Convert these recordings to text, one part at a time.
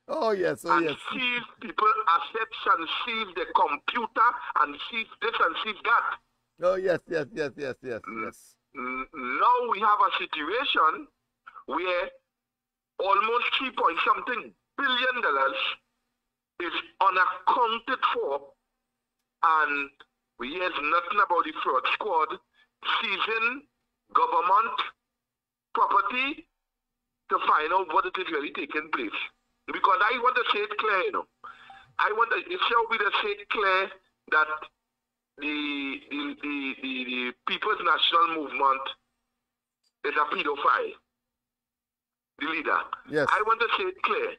Oh yes, oh yes. Seize people assets and seize the computer and seize this and seize that. Oh yes, yes. Now we have a situation where almost 3 point something billion is unaccounted for, and we hear nothing about the fraud squad seizing government property to find out what it is really taking place. Because I want to say it clear, you know. It shall be to say it clear that the People's National Movement is a pedophile. The leader. Yes. I want to say it clear.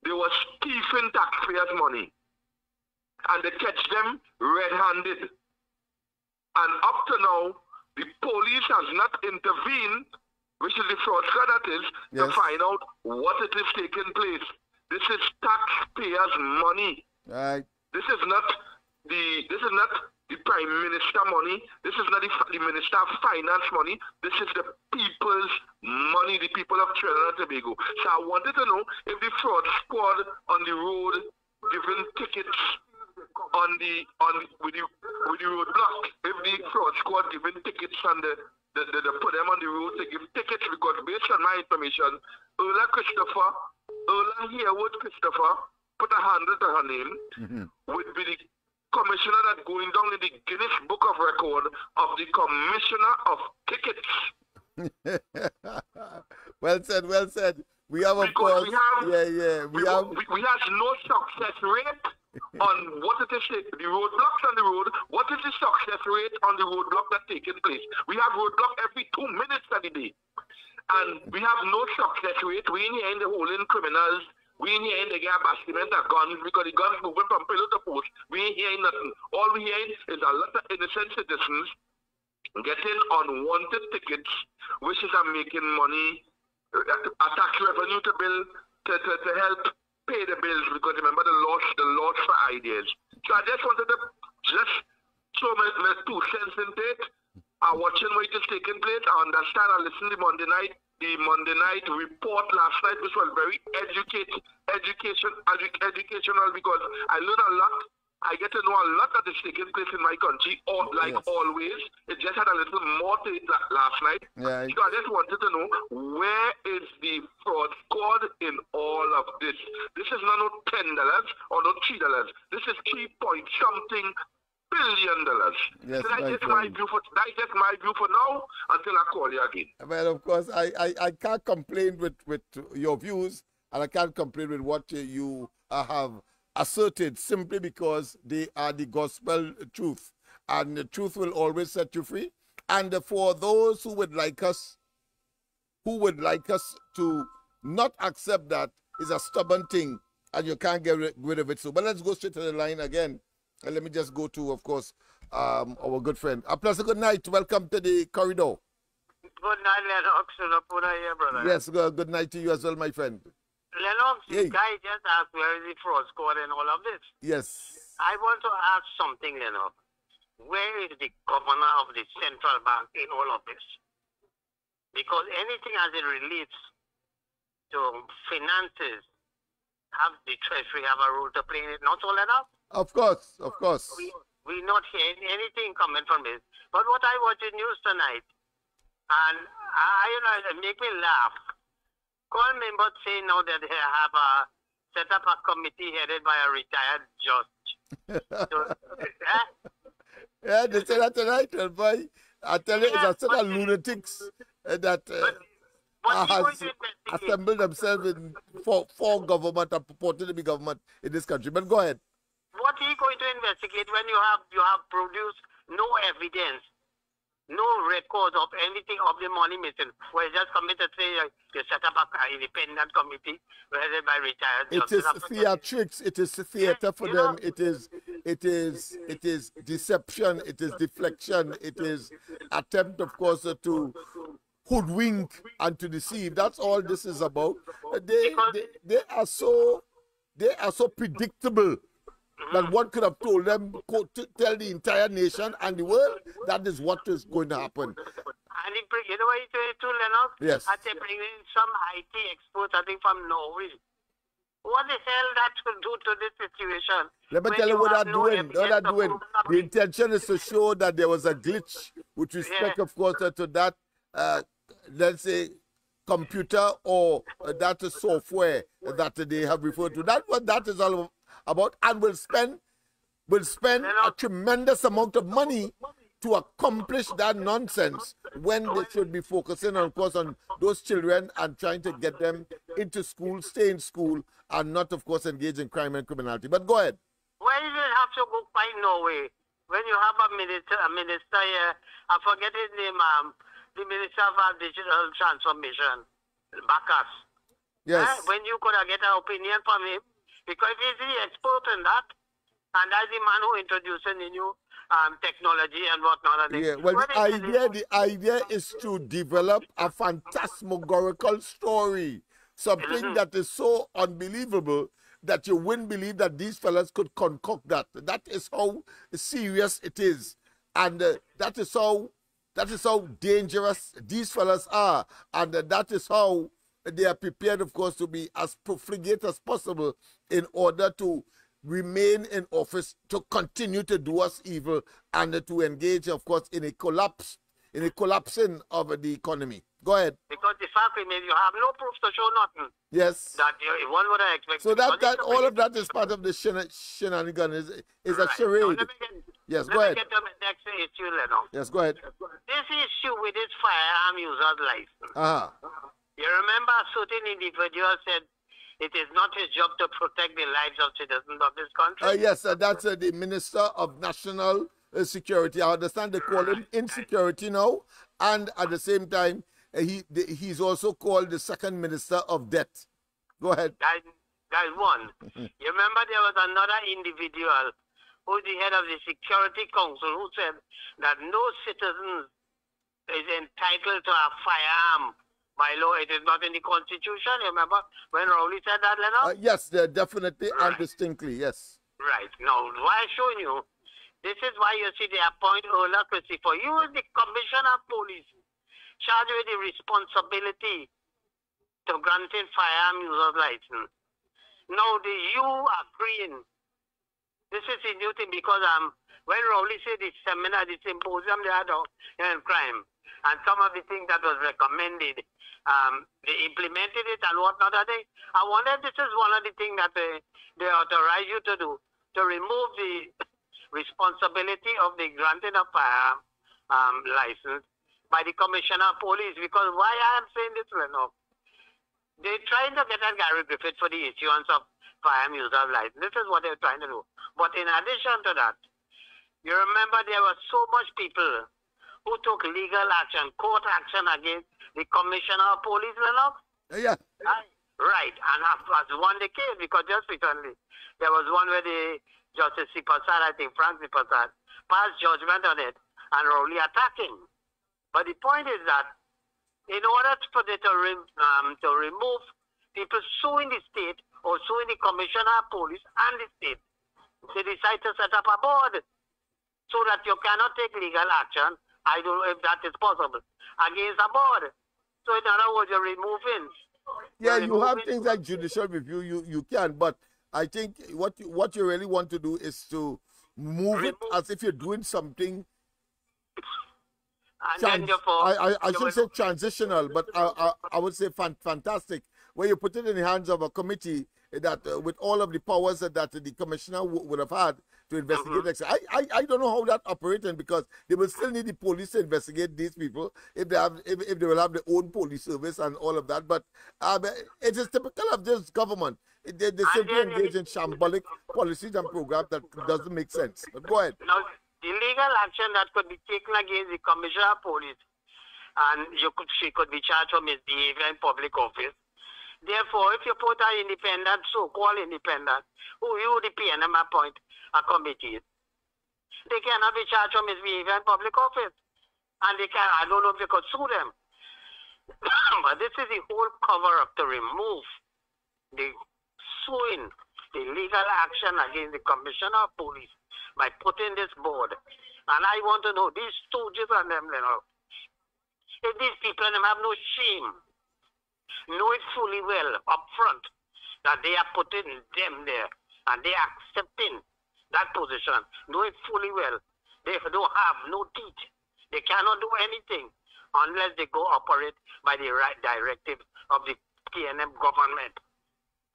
They were stealing taxpayers' money. And they catch them red-handed. And up to now, the police has not intervened, which is the fraud squad that is, to find out what it is taking place. This is taxpayers' money. Right. This is not the Prime Minister money. This is not the Minister of Finance money. This is the people's money, the people of Trinidad and Tobago. So I wanted to know if the fraud squad on the road giving tickets with the roadblock, if the fraud squad giving tickets and they put them on the road to give tickets, because based on my information, Ola Herwood Christopher put a handle to her name, would be the commissioner that going down in the Guinness Book of Record of the commissioner of tickets. Well said. We have, of course, we have no success rate on what it is, the roadblocks on the road. What is the success rate on the roadblock that's taking place? We have roadblock every 2 minutes of the day. And we have no success rate. We ain't hearing the holding criminals. We ain't hearing the guy bashment of guns, because the guns moving from pillar to post. We ain't hearing nothing. All we hearing is a lot of innocent citizens getting unwanted tickets, which is making money, a tax revenue to help pay the bills, because remember the loss for ideas. So I just wanted to throw my 2 cents into it. I'm watching what is taking place. I understand. I listened to the Monday night report last night, which was very educational, because I learned a lot. I get to know a lot that is taking place in my country, always. It just had a little more to it last night. Yeah. So I just wanted to know, where is the fraud squad in all of this? This is not no $10 or no $3. This is 3-point-something billion. Yes, so that's just my view for now, until I call you again. Well, of course, I can't complain with your views, and I can't complain with what you have asserted, simply because they are the gospel truth, and the truth will always set you free. And for those who would like us to not accept that, is a stubborn thing, and you can't get rid of it. So, but let's go straight to the line again. And let me just go to, of course, our good friend. Plus, a good night. Welcome to the corridor. Good night, Lennox. Brother. Yes, good night to you as well, my friend. Lennox, this guy just asked where is the fraud squad and all of this. Yes. I want to ask something, Lennox. Where is the governor of the central bank in all of this? Because anything as it relates to finances, have the treasury have a role to play in it, not so, Lennox? Of course. We're not hearing anything coming from this. But what I watched in news tonight, and it make me laugh. Call members say now that they have set up a committee headed by a retired judge. Yeah, they say that tonight, boy. I tell you, it's a set of lunatics that has assembled themselves for government and purported to be government in this country. But go ahead. What are you going to investigate when you have produced no evidence, no record of anything of the money missing? Well, just committed to say you set up an independent committee headed by retired judges. It is theatrics. It is theater for them. It is deception. It is deflection. It is attempt, of course, to hoodwink and to deceive. That's all this is about. They are so predictable. That one could have told them to tell the entire nation and the world that is what is going to happen. And you know what he said too, Lennox? Yes. They bring in some IT experts, I think from Norway. What what the hell that could do to this situation? Let me when tell you what have they're no doing. What they're evidence of doing. proof The something? intention is to show that there was a glitch with respect, of course, to that, let's say, computer or that software that they have referred to. That's what that is all about, and will spend a tremendous amount of money to accomplish that nonsense when they should be focusing, of course, on those children and trying to get them into school, stay in school, and not, of course, engage in crime and criminality. But go ahead. Why did it have to go quite Norway? When you have a minister here, I forget his name, the Minister of Digital Transformation, Bacchus. Yes. When you could get an opinion from him, because he's the expert in that, and that's the man who introducing the new technology and whatnot. Yeah, well, the idea is to develop a phantasmagorical story, something that is so unbelievable that you wouldn't believe that these fellas could concoct that. That is how serious it is, and that is how dangerous these fellas are, and that is how they are prepared, of course, to be as profligate as possible in order to remain in office, to continue to do us evil, and to engage, of course, in a collapsing of the economy. Go ahead. Because the fact remains, you have no proof to show nothing. Yes. That one would have expected. So that all of that is part of the shenanigans, is a charade. Yes, go ahead. Let me get to the next issue, Lennox. Yes, go ahead. This issue with this firearm user's license. You remember a certain individual said it is not his job to protect the lives of citizens of this country? Yes, that's the Minister of National Security. I understand they call him insecurity now, and at the same time, he's also called the second Minister of Debt. Go ahead. That's one. You remember there was another individual who's the head of the Security Council who said that no citizen is entitled to a firearm by law. It is not in the Constitution. You remember when Rowley said that, Lennox? Yes, definitely and distinctly, yes. Right. Now, why I'm showing you, this is why you see they appoint Ola Christie. For you as the Commissioner of Police, charged with the responsibility to granting firearm user's license. Now, you agreeing. This is a new thing because when Rowley said the seminar, the symposium they had on crime, and some of the things that was recommended, they implemented it and whatnot. I wonder if this is one of the things that they authorize you to do, to remove the responsibility of the granting of firearm license by the Commissioner of Police. Because why I am saying this, Lennox, they're trying to get at Gary Griffith for the issuance of firearm user's license. This is what they're trying to do. But in addition to that, you remember there were so much people who took legal action, court action against the Commissioner of Police, Lennox? Yeah. Right. And has won the case because just recently there was one where the Justice Sipasad, I think Frank Sipasad, passed judgment on it and Rowley attacking. But the point is that in order for them to remove people suing the state or suing the Commissioner of Police and the state, they decide to set up a board so that you cannot take legal action. I don't know if that is possible against a board. So in other words, you're removing. Yeah, you have things like judicial review. You can, but I think what you really want to do is to move it as if you're doing something. And I should say transitional, but I would say fantastic, where you put it in the hands of a committee that with all of the powers that the commissioner would have had to investigate. I don't know how that operating, because they will still need the police to investigate these people if they will have their own police service and all of that. But it is typical of this government. They simply engage in shambolic policies and programs that doesn't make sense. But go ahead. Now, the legal action that could be taken against the Commissioner of Police, and she could be charged for misbehavior in public office. Therefore, if you put an independent, so-called independent, who you, the PNM, appoint a committee, they cannot be charged for misbehavior in public office. And they can, I don't know if they could sue them. But this is the whole cover-up to remove the suing, the legal action against the Commissioner of Police by putting this board. And I want to know, these stooges and them, you know, if these people have no shame, know it fully well up front that they are putting them there and they are accepting that position, knowing fully well they don't have no teeth. They cannot do anything unless they go operate by the right directive of the PNM government.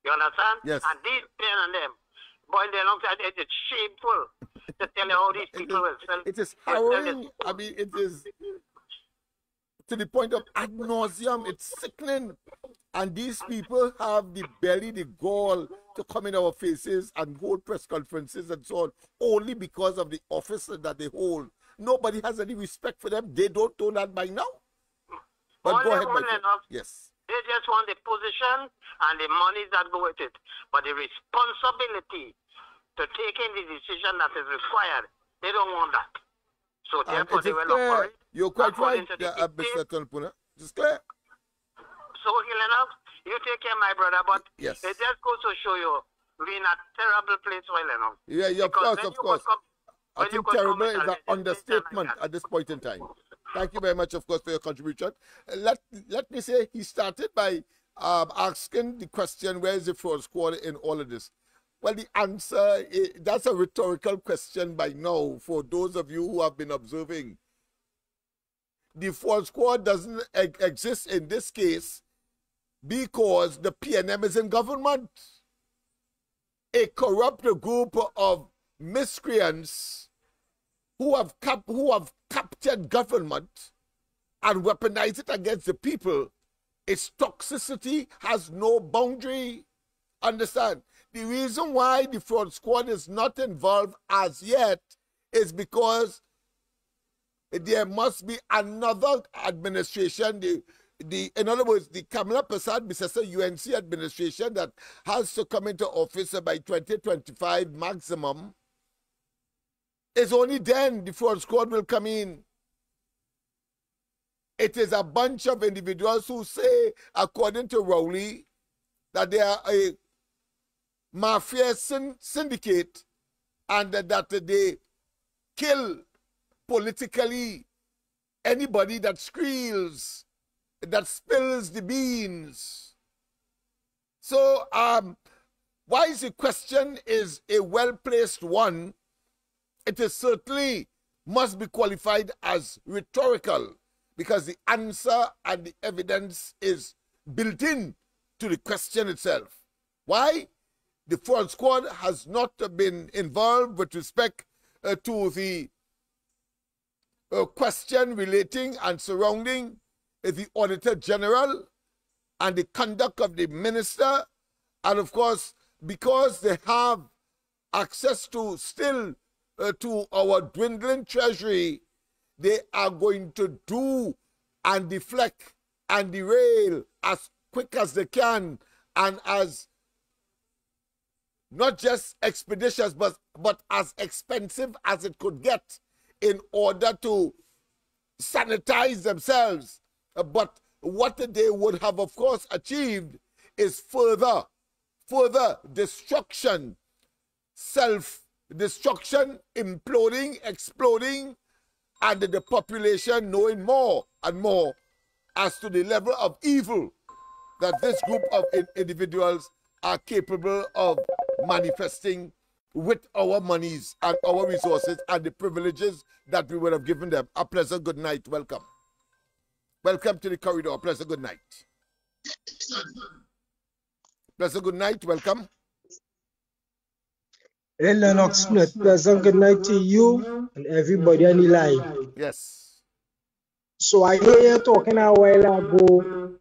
You understand? Yes. And these PNM, boy, it's shameful to tell you how these people will sell. It is harrowing. I mean, it is to the point of ad nauseum. It's sickening. And these people have the belly, the gall to come in our faces and hold press conferences and so on, only because of the office that they hold. Nobody has any respect for them. They don't know that by now. But go ahead, my friend. Yes. They just want the position and the money that go with it. But the responsibility to taking the decision that is required, they don't want that. So therefore they will operate. You're quite right, Mr. Tonpuna. It's clear. So, Lennox, you take care, my brother, but yes, it just goes to show you we're in a terrible place for Lennox. Yeah, of course. I think terrible is an understatement at this point in time. Thank you very much, of course, for your contribution. Let me say he started by asking the question, where is the fraud squad in all of this? Well, the answer, that's a rhetorical question by now for those of you who have been observing. The fraud squad doesn't exist in this case because the PNM is in government. A corrupt group of miscreants who have captured government and weaponized it against the people. Its toxicity has no boundary. Understand? The reason why the fraud squad is not involved as yet is because there must be another administration, in other words, the Kamala Prasad-Bissesa UNC administration that has to come into office by 2025 maximum. It's only then the fraud squad will come in. It is a bunch of individuals who say, according to Rowley, that they are a mafia syndicate and that they kill politically anybody that squeals, that spills the beans. So why the question is a well-placed one, it is certainly must be qualified as rhetorical because the answer and the evidence is built in to the question itself. Why? The fraud squad has not been involved with respect to the question relating and surrounding the Auditor General and the conduct of the minister. And of course, because they have access to still to our dwindling treasury, they are going to do and deflect and derail as quick as they can and as not just expeditious, but as expensive as it could get in order to sanitize themselves. But what they would have, of course, achieved is further destruction, self-destruction, imploding, exploding, and the population knowing more and more as to the level of evil that this group of individuals are capable of manifesting with our monies and our resources and the privileges that we would have given them. A pleasant good night. Welcome. Welcome to the corridor. Pleasant good night. Pleasant good night. Welcome. Hey, Lennox Smith. Pleasant good night to you and everybody on the line. Yes. So I hear you talking a while ago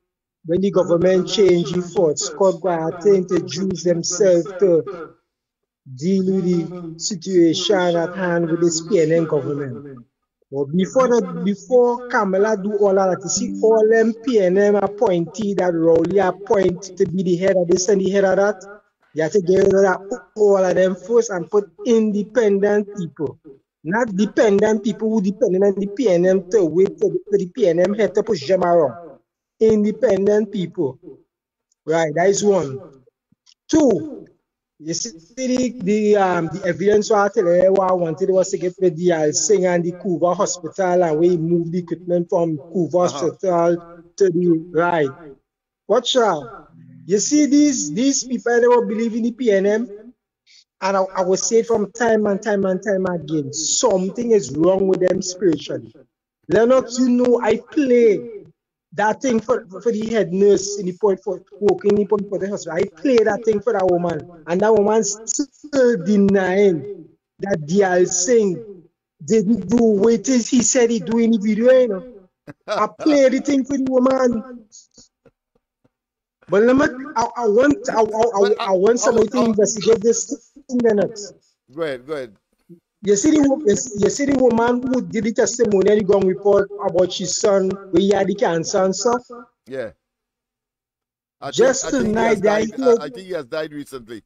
when the government changed the fraud squad, I think the Jews themselves to deal with the situation at hand with this PNM government. But before Kamala do all of that, you see all them PNM appointee that Rowley appoint to be the head of this and the head of that, you have to get rid of all of them first and put independent people. Not dependent people who depend on the PNM to wait for the PNM head to push them around. Independent people. Right, that is one. Two, you see the evidence I wanted was to get with the Alsing and the Couva Hospital, and we moved the equipment from Couva Hospital to the right. Watch out. You see, these people they will believe in the PNM, and I will say it from time and time and time again, something is wrong with them spiritually. Lennox, you know, I play that thing for the head nurse in the point for working in the point for the hospital. I play that thing for that woman, and that woman still denying that Dial Singh didn't do what he said he do in the video. You know, I play the thing for the woman. But I want somebody to investigate this thing, Lennox. Go ahead. You see the woman who did the testimony and going report about his son where he had the cancer and stuff. Yeah. I think he has died recently.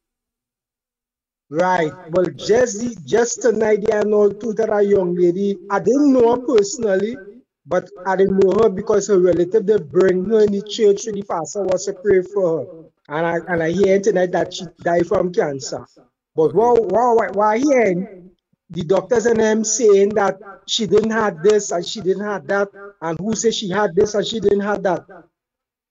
Right. Well, just tonight they know to that young lady. I didn't know her personally, but I didn't know her because her relative they bring her in the church. The pastor was to pray for her, and I hear tonight that she died from cancer. But why hearing the doctors and them saying that she didn't have this and she didn't have that, and who said she had this and she didn't have that.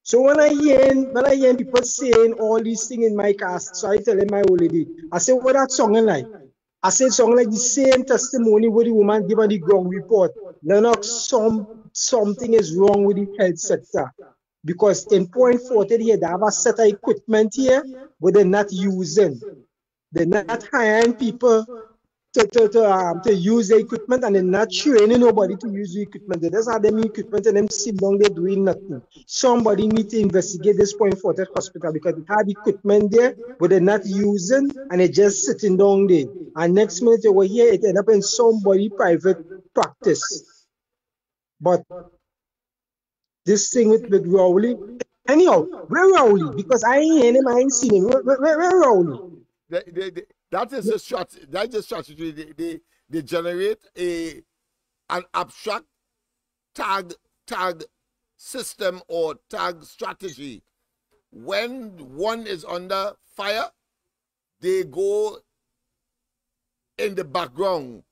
So when I hear people saying all these things in my cast, so I tell my old lady, I said, what that song like? I said song like the same testimony where the woman given the ground report. Lennox, something is wrong with the health sector. Because in Point Fortin here, they have a set of equipment here, but they're not using. They're not hiring people to use the equipment, and they're not training nobody to use the equipment. They just have them equipment and them sit down there doing nothing. Somebody need to investigate this Point Fortin hospital because they have equipment there, but they're not using, and they're just sitting down there. And next minute they were here, it ended up in somebody private practice. But this thing with Rowley, anyhow, where Rowley? Because I ain't him, I ain't seen him. Where Rowley? That is a strategy. That's a strategy. They generate an abstract tag system or tag strategy. When one is under fire, they go in the background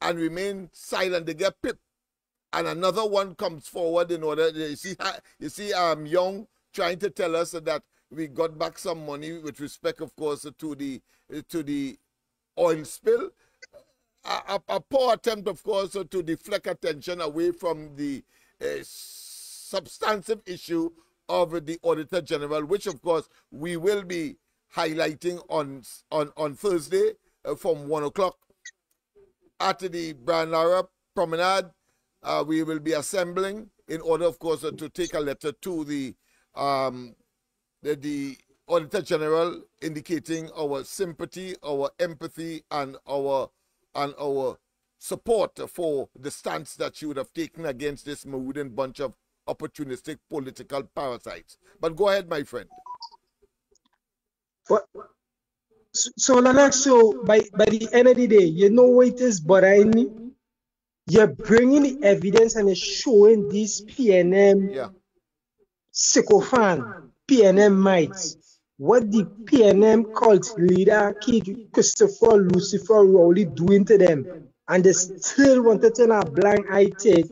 and remain silent. They get pipped, and another one comes forward in order. You see, Young trying to tell us that we got back some money with respect, of course, to the oil spill. A poor attempt, of course, to deflect attention away from the substantive issue of the Auditor General, which, of course, we will be highlighting on Thursday from 1 o'clock at the Brian Lara Promenade. We will be assembling in order, of course, to take a letter to the Auditor General indicating our sympathy, our empathy, and our support for the stance that she would have taken against this maroon bunch of opportunistic political parasites. But go ahead, my friend. So Lennox, so by the end of the day, you know what it is bothering me? You're bringing the evidence and you're showing these PNM sycophant, PNM mites, what the PNM cult leader, Christopher Lucifer Rowley doing to them. And they still want to turn a blind eye to it,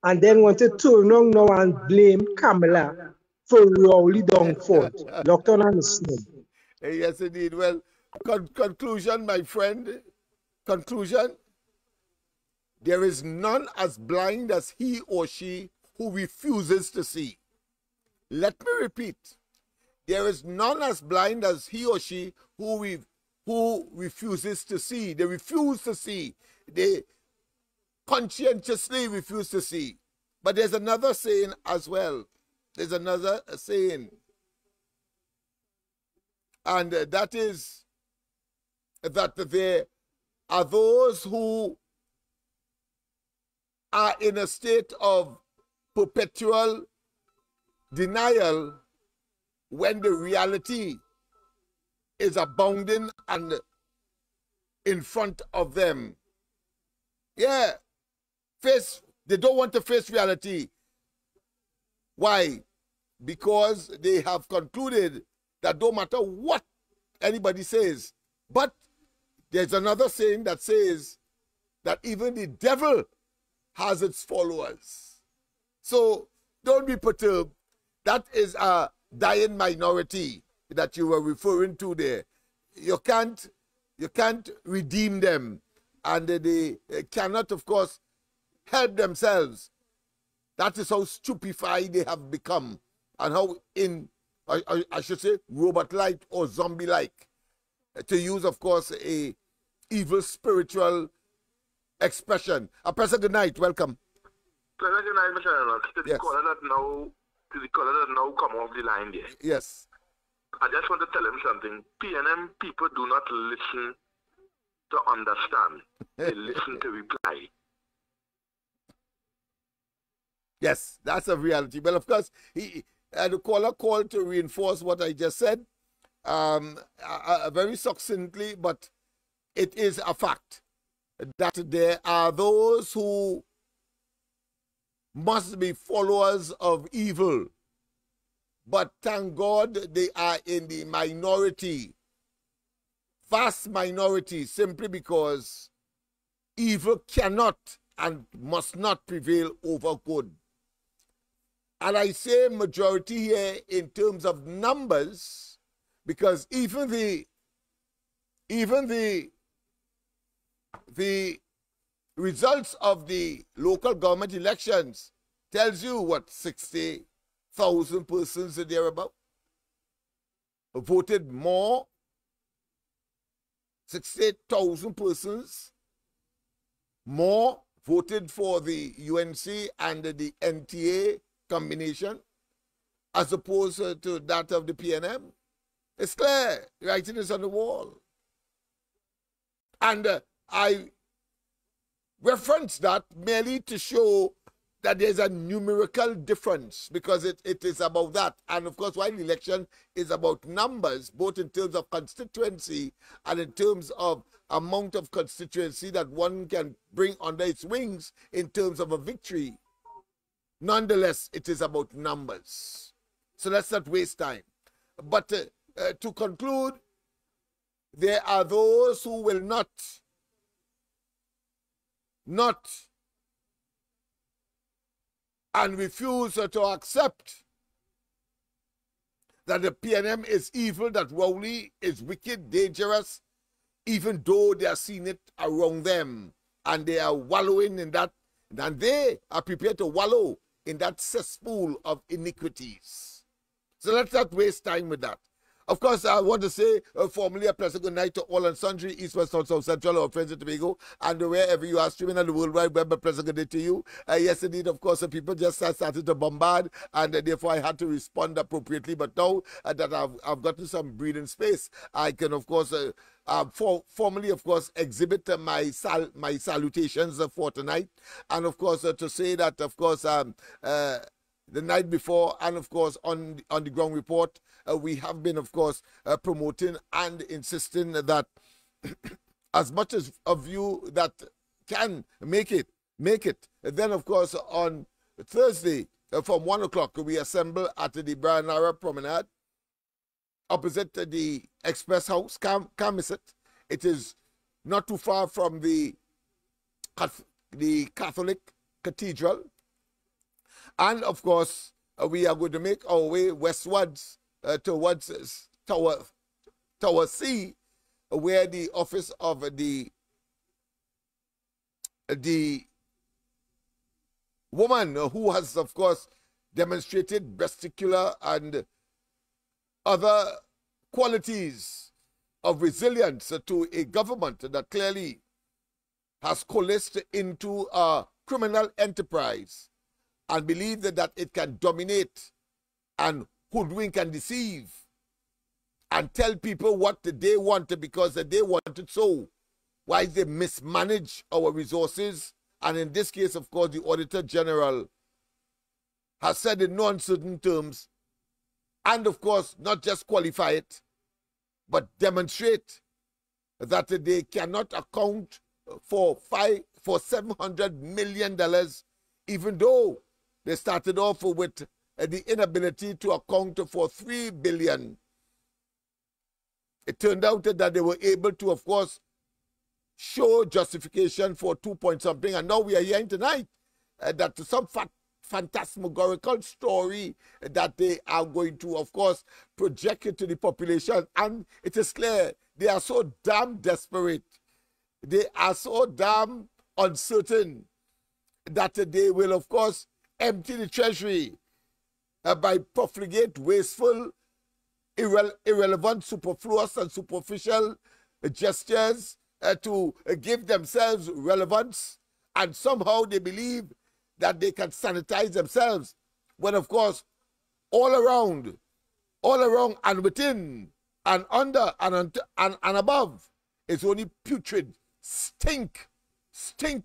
and then want to turn around now and blame Kamala for Rowley downfall. Locked on the snow. Yes, indeed. Well, conclusion, my friend. Conclusion. There is none as blind as he or she who refuses to see. Let me repeat. There is none as blind as he or she who refuses to see. They refuse to see. They conscientiously refuse to see. But there's another saying as well. There's another saying. And that is that there are those who are in a state of perpetual denial when the reality is abounding and in front of them. Yeah, they don't want to face reality. Why? Because they have concluded that no matter what anybody says, but there's another saying that says that even the devil has its followers. So don't be perturbed. That is a dying minority that you were referring to there. You can't redeem them, and they cannot, of course, help themselves. That is how stupefied they have become, and how I should say robot-like or zombie-like, to use, of course, a evil spiritual expression. A person, good night, welcome. Pleasant good night, Mr. Lennox. To the Yes. caller that now come off the line there. Yes. I just want to tell him something. PNM people do not listen to understand. They listen to reply. Yes, that's a reality. Well, of course, the caller called to reinforce what I just said, very succinctly, but it is a fact that there are those who must be followers of evil. But thank God they are in the minority, vast minority, simply because evil cannot and must not prevail over good. And I say majority here in terms of numbers, because even the results of the local government elections tells you what, 60,000 persons or thereabout voted more, 68,000 persons more voted for the UNC and the NTA combination as opposed to that of the PNM. It's clear, writing is on the wall. And I reference that merely to show that there's a numerical difference, because it is about that. And of course, while the election is about numbers, both in terms of constituency and in terms of amount of constituency that one can bring under its wings in terms of a victory, nonetheless, it is about numbers. So let's not waste time. But to conclude, there are those who will not and refuse to accept that the PNM is evil, that Rowley is wicked, dangerous, even though they are seeing it around them and they are wallowing in that, and they are prepared to wallow in that cesspool of iniquities. So let's not waste time with that. Of course, I want to say formally a pleasant good night to all and sundry, East, West, North, South, Central, our friends in Tobago, and wherever you are streaming on the World Wide Web, a pleasant good day to you. Yes, indeed, of course, people just started to bombard, and therefore I had to respond appropriately. But now that I've gotten some breathing space, I can, of course, formally, of course, exhibit my salutations for tonight. And, of course, to say that, of course, the night before, and of course on the ground report, we have been, of course, promoting and insisting that as much as of you that can make it. Then, of course, on Thursday from 1 o'clock, we assemble at the Brianara Promenade opposite the Express House. Can't miss it. It is not too far from the Catholic Cathedral. And, of course, we are going to make our way westwards towards Tower C, where the office of the woman who has, of course, demonstrated testicular and other qualities of resilience to a government that clearly has coalesced into a criminal enterprise, and believe that it can dominate and hoodwink and deceive and tell people what they want because they want it so. Why they mismanage our resources. And in this case, of course, the Auditor General has said in no uncertain terms, and of course, not just qualify it, but demonstrate that they cannot account for $700 million, even though they started off with the inability to account for $3 billion. It turned out that they were able to, of course, show justification for 2 point something. And now we are hearing tonight that some phantasmagorical story that they are going to, of course, project it to the population. And it is clear they are so damn desperate. They are so damn uncertain that they will, of course, empty the treasury by profligate, wasteful, irrelevant, superfluous, and superficial gestures to give themselves relevance. And somehow they believe that they can sanitize themselves when, of course, all around and within and under and above is only putrid, stink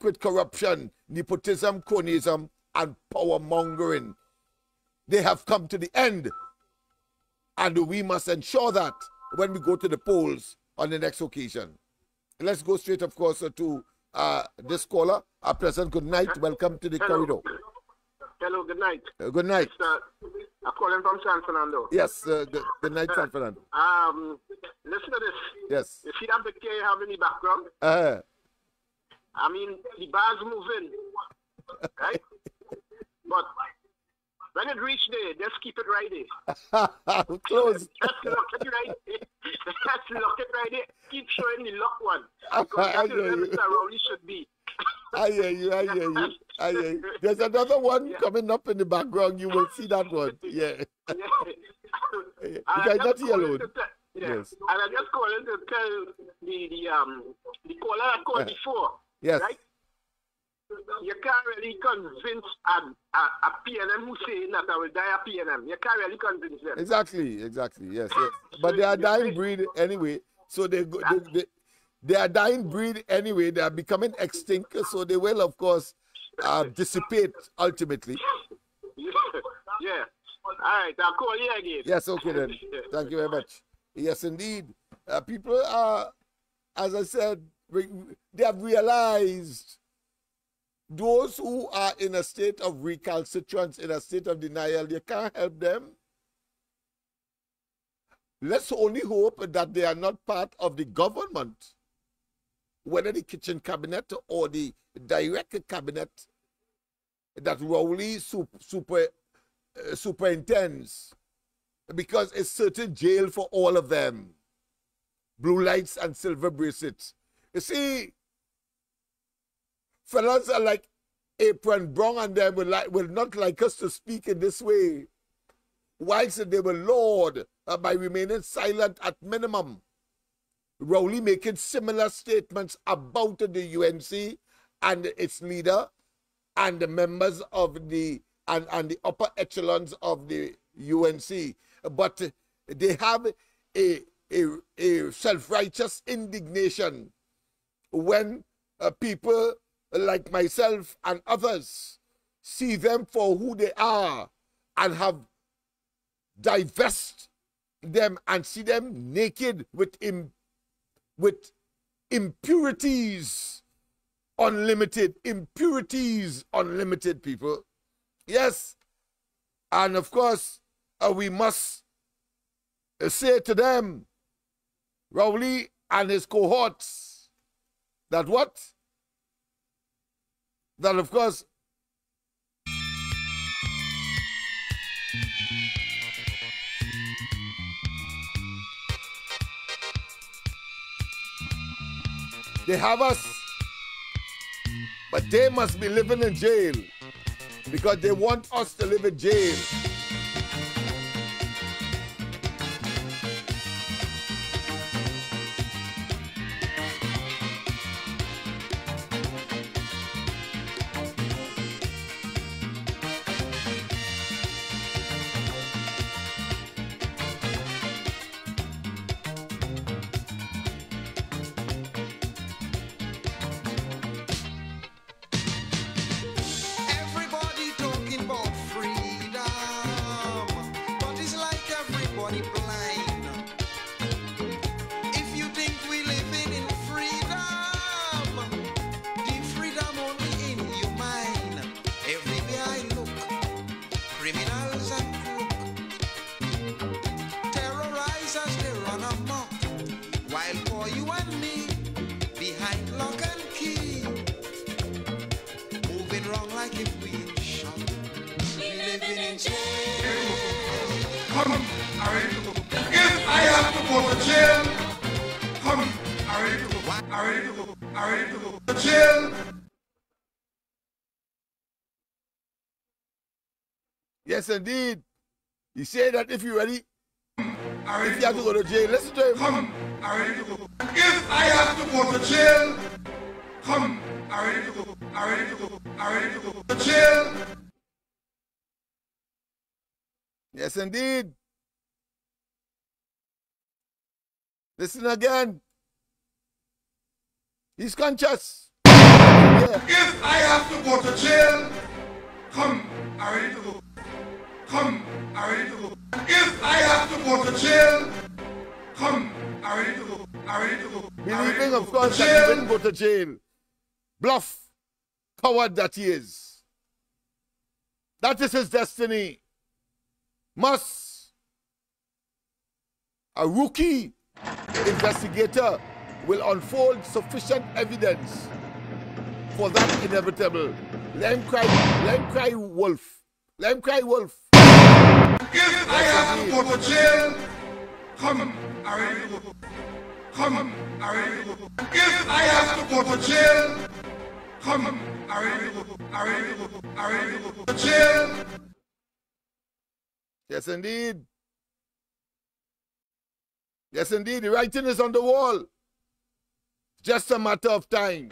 with corruption, nepotism, cronyism, and power mongering. They have come to the end, and we must ensure that when we go to the polls on the next occasion. Let's go straight, of course, to this caller. President, good night. Welcome to the corridor. Hello, good night. Good night. I'm calling from San Fernando. Yes, good night, San Fernando. Listen to this. Yes. You see that picture you have in the background? I mean, the bar's moving, right? But when it reach there, just keep it right there. Close. Just look it right there. Just look it right there. Keep showing the lock one. Because that's where Mr. Rowley should be. I hear you. There's another one coming up in the background. You will see that one. Yeah. You guys not here alone. Yes. And I just calling to tell the caller that called before. Yes. Right? You can't really convince a PNM who's saying that I will die a PNM. You can't really convince them. Exactly. Yes. But they are dying breed anyway. So they are dying breed anyway. They are becoming extinct. So they will, of course, dissipate ultimately. Yeah. All right. I'll call you again. Yes. Okay then. Thank you very much. Yes, indeed. People are, as I said, they have realized those who are in a state of recalcitrance, in a state of denial, you can't help them. Let's only hope that they are not part of the government, whether the kitchen cabinet or the direct cabinet that Rowley superintends, because it's certain jail for all of them. Blue lights and silver bracelets. You see, fellas are like Apron Brown and them will not like us to speak in this way, whilst they will laud by remaining silent at minimum. Rowley making similar statements about the UNC and its leader and the members of the and the upper echelons of the UNC. But they have a self-righteous indignation when people like myself and others see them for who they are and have divest them and see them naked with impurities unlimited, people. Yes, and of course we must say to them, Rowley and his cohorts, that what? That of course they have us, but they must be living in jail because they want us to live in jail. If I have to go to jail, come. I'm ready to go to jail. Yes, indeed. He said that if you're ready, if you have to go to jail, listen to him. Come. I'm ready to go. If I have to go to jail, come. I'm ready to go. I'm ready to go. I'm ready to go to jail. Yes, indeed. Listen again. He's conscious. Yeah. If I have to go to jail, come. I'm ready to go. Come. I'm ready to go. If I have to go to jail, come. I'm ready to go. I'm ready to go. Believing, of course, that he wouldn't go to jail. Bluff. Coward that he is. That is his destiny. Must. A rookie investigator will unfold sufficient evidence for that inevitable. Let him cry wolf. Let him cry wolf. If I have to go to jail, come. I'm ready to go. Come. I'm ready to go. If I have to go to jail, come. I'm ready to go. I'm ready to go. I'm ready to go to jail. Yes, indeed. Yes, indeed. The writing is on the wall. Just a matter of time.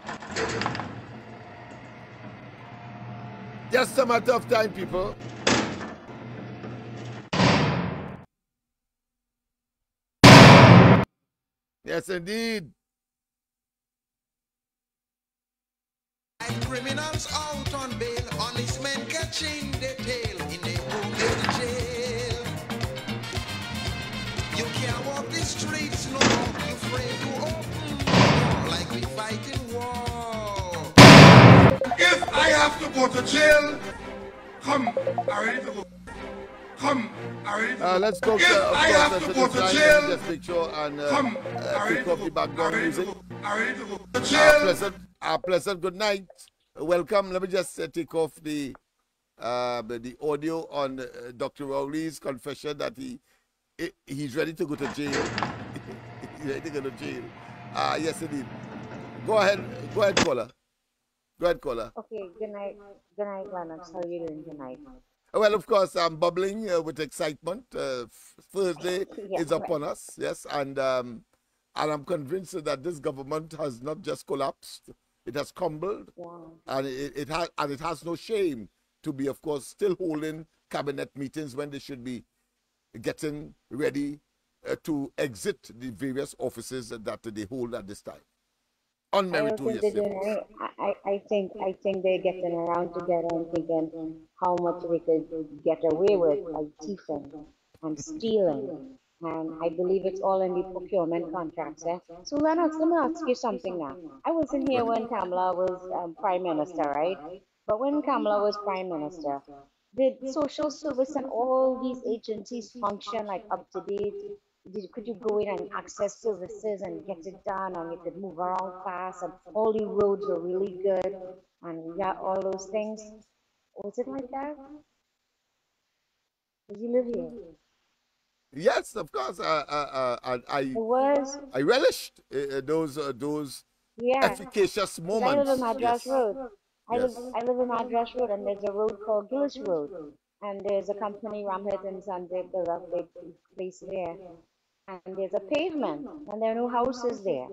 Just a matter of time, people. Yes, indeed. And criminals out on bail, honest men catching the tail in the moving jail. You can't walk the streets no more, you afraid to open door like we fighting war. If I have to go to jail, come. I'm ready to go. Come. I'm ready to go. Let's go. If I have to go to jail, just make sure and pick up the background music. I'm ready to go to jail. Pleasant good night. Welcome. Let me just take off the audio on Dr. Rowley's confession that he's ready to go to jail. He's ready to go to jail. Yes, indeed. Go ahead, caller. Go ahead, caller. Okay, good night, Lennox. How are you doing tonight? Well, of course, I'm bubbling with excitement. Thursday is upon us, yes, and I'm convinced that this government has not just collapsed; it has crumbled, and it has no shame to be, of course, still holding cabinet meetings when they should be getting ready to exit the various offices that they hold at this time. Unmeritorious. I think they're getting around together and thinking how much they could get away with, like thieving and stealing. And I believe it's all in the procurement contracts. So Lennox, let me ask you something now. I wasn't here when Kamala was Prime Minister, right? But when Kamala was Prime Minister, did social service and all these agencies function like up to date? Could you go in and access services and get it done, and you could move around fast, and all the roads were really good, and yeah, all those things? Was it like that? Did you live here? Yes, of course. I relished those efficacious moments. I live in Madras Road. I Yes. live in Madras Road, and there's a road called Gillis Road, and there's a company, Ramhit and Sandeep, there's a big place there. And there's a pavement, and there are no houses there.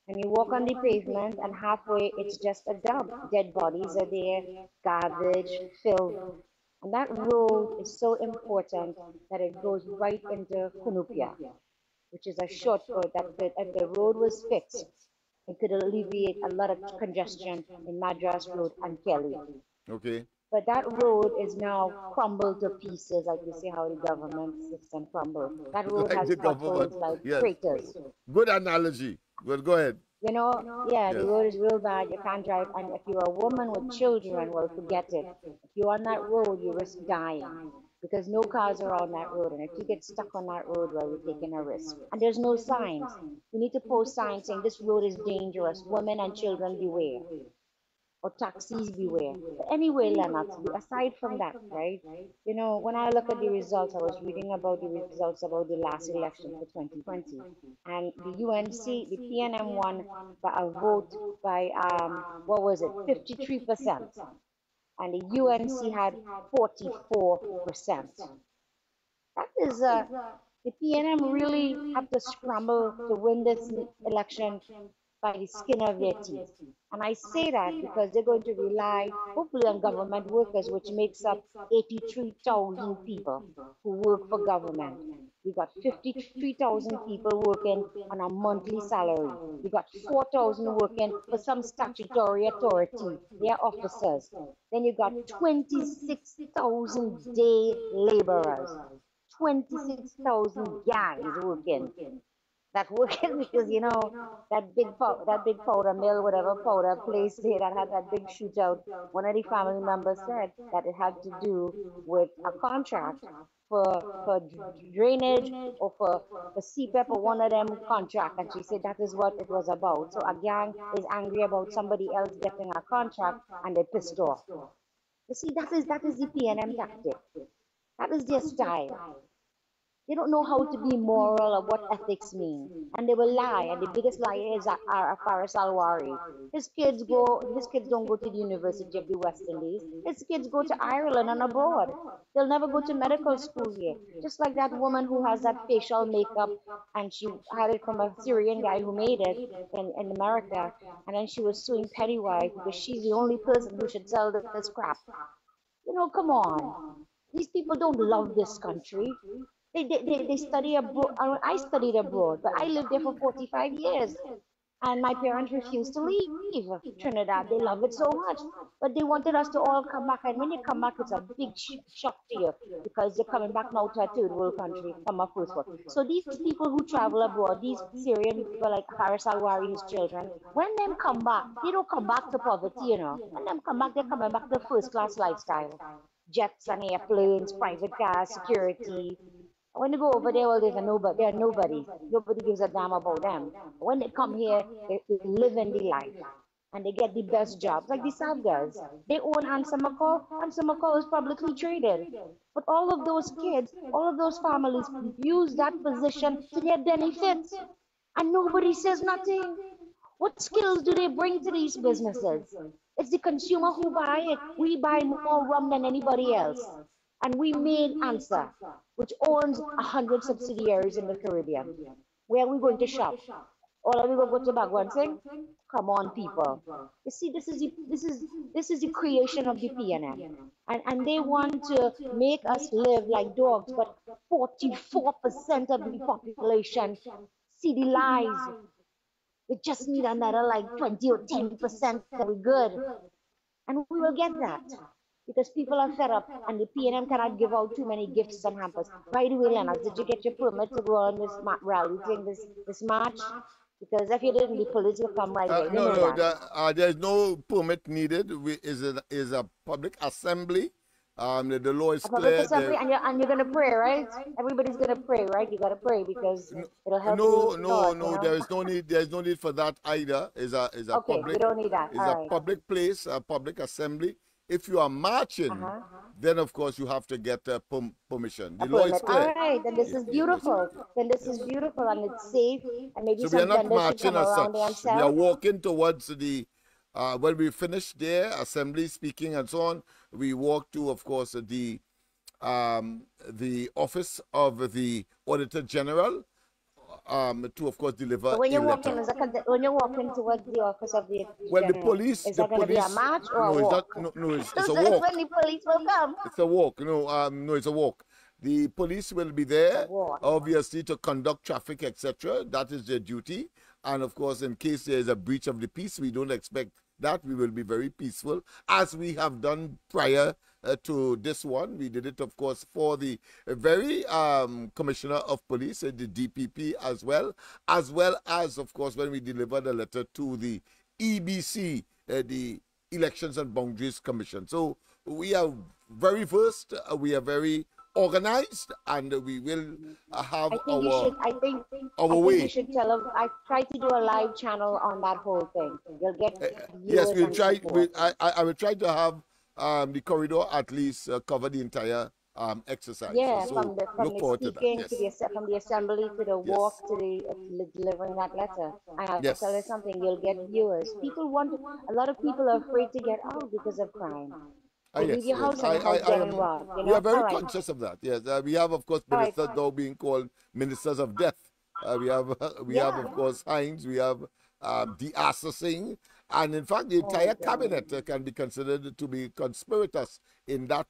And you walk on the pavement, and halfway it's just a dump. Dead bodies are there, garbage, filth. And that road is so important that it goes right into Kunupia, which is a shortcut that if the road was fixed, it could alleviate a lot of congestion in Madras Road and Kelly. Okay. But that road is now crumbled to pieces, like you see how the government system crumbled. That road Like has the potholes government, like craters. Good analogy. Well, go ahead. You know, the road is real bad. You can't drive. And if you're a woman with children, well, forget it. If you're on that road, you risk dying because no cars are on that road. And if you get stuck on that road, well, you're taking a risk. And there's no signs. You need to post signs saying this road is dangerous. Women and children beware. or taxis beware. But anyway, Lennox, aside from that, right? You know, when I look at the results, I was reading about the results about the last election for 2020, and the UNC, the PNM won by a vote by what was it, 53%, and the UNC had 44%. That is the PNM really have to scramble to win this election by the skin of their teeth. And I say that because they're going to rely, hopefully, on government workers, which makes up 83,000 people who work for government. We got 53,000 people working on a monthly salary. We got 4,000 working for some statutory authority. They are officers. Then you got 26,000 day laborers. 26,000 gangs working. That working because you know that big powder mill, whatever powder place there that had that big shootout. One of the family members said that it had to do with a contract for drainage or for CPEP or one of them contract, and she said that is what it was about. So a gang is angry about somebody else getting a contract and they pissed off. You see, that is the PNM tactic. That is their style. They don't know how to be moral or what ethics mean. And they will lie. And the biggest liar is Faris Alwari. His kids don't go to the University of the West Indies. His kids go to Ireland and abroad. They'll never go to medical school here. Just like that woman who has that facial makeup and she had it from a Syrian guy who made it in America. And then she was suing Pennywise because she's the only person who should sell this crap. You know, come on. These people don't love this country. They study abroad. I studied abroad, but I lived there for 45 years. And my parents refused to leave Trinidad. They love it so much. But they wanted us to all come back. And when you come back, it's a big shock to you because you're coming back now to a third world country from a first world. So these people who travel abroad, these Syrian people like Faris Alwari, his children, when them come back, they don't come back to poverty, you know. When them come back, they're coming back to first class lifestyle. Jets and airplanes, private cars, security. When they go over there, well, they're nobody. Nobody gives a damn about them. When they come here, they live in the life. And they get the best jobs, like the South guys. They own Ansa McCall. Ansa McCall is publicly traded. But all of those kids, all of those families use that position to their benefits. And nobody says nothing. What skills do they bring to these businesses? It's the consumer who buy it. We buy more rum than anybody else. And we made ANSA, which owns 100 subsidiaries in the Caribbean. Where are we going to shop? Or are we going to go to Tobago and sing? Come on, people. You see, this is the creation of the PNM. And they want to make us live like dogs, but 44% of the population see the lies. We just need another like 20 or 10% that we're good. And we will get that. Because people are fed up and the PNM cannot give out too many gifts and hampers. By the way, Lennox, did you get your permit to go on this rally thing, this march? Because if you didn't, the police will come right away. There's no permit needed. Is a public assembly. The law is clear. Assembly, and you're gonna pray, right? Everybody's gonna pray, right? You gotta pray because it'll help. No. There is no need. There's no need for that either. Is a okay, public. We don't need that. It's a public place, a public assembly. If you are marching, then of course you have to get permission. The law is clear. All right, then this is beautiful. Then this is beautiful and it's safe. And maybe so we are not marching as such. We are walking towards the. When we finish there, assembly speaking and so on, we walk to, of course, the office of the Auditor General. To of course deliver. So when you're walking, towards the office of the the police, is that going to be a march or a walk? It's a walk. When the police will come. It's a walk. No, it's a walk. The police will be there, obviously, to conduct traffic, etc. That is their duty. And of course, in case there is a breach of the peace, we don't expect that. We will be very peaceful, as we have done prior to this one. We did it, of course, for the very Commissioner of Police, the DPP as well as, of course, when we delivered a letter to the EBC, the Elections and Boundaries Commission. So we are very versed, we are very organized, and we will have I think you should. I think way. you should tell them. I try to do a live channel on that whole thing. You'll get Yes, viewers we'll and try. support. I will try to have the corridor at least cover the entire exercise. Yeah, So from the look forward to that. speaking Yes. to from the assembly to the walk to the delivering that letter. And I'll Yes. tell you something. You'll get viewers. People want. A lot of people are afraid to get out because of crime. You Yes, leave your yes. house and get involved. You know? We are very All right. conscious of that. Yes, we have, of course, ministers now being called ministers of death. We have, of course, Hines. We have de-assessing, and in fact, the entire cabinet can be considered to be conspirators in that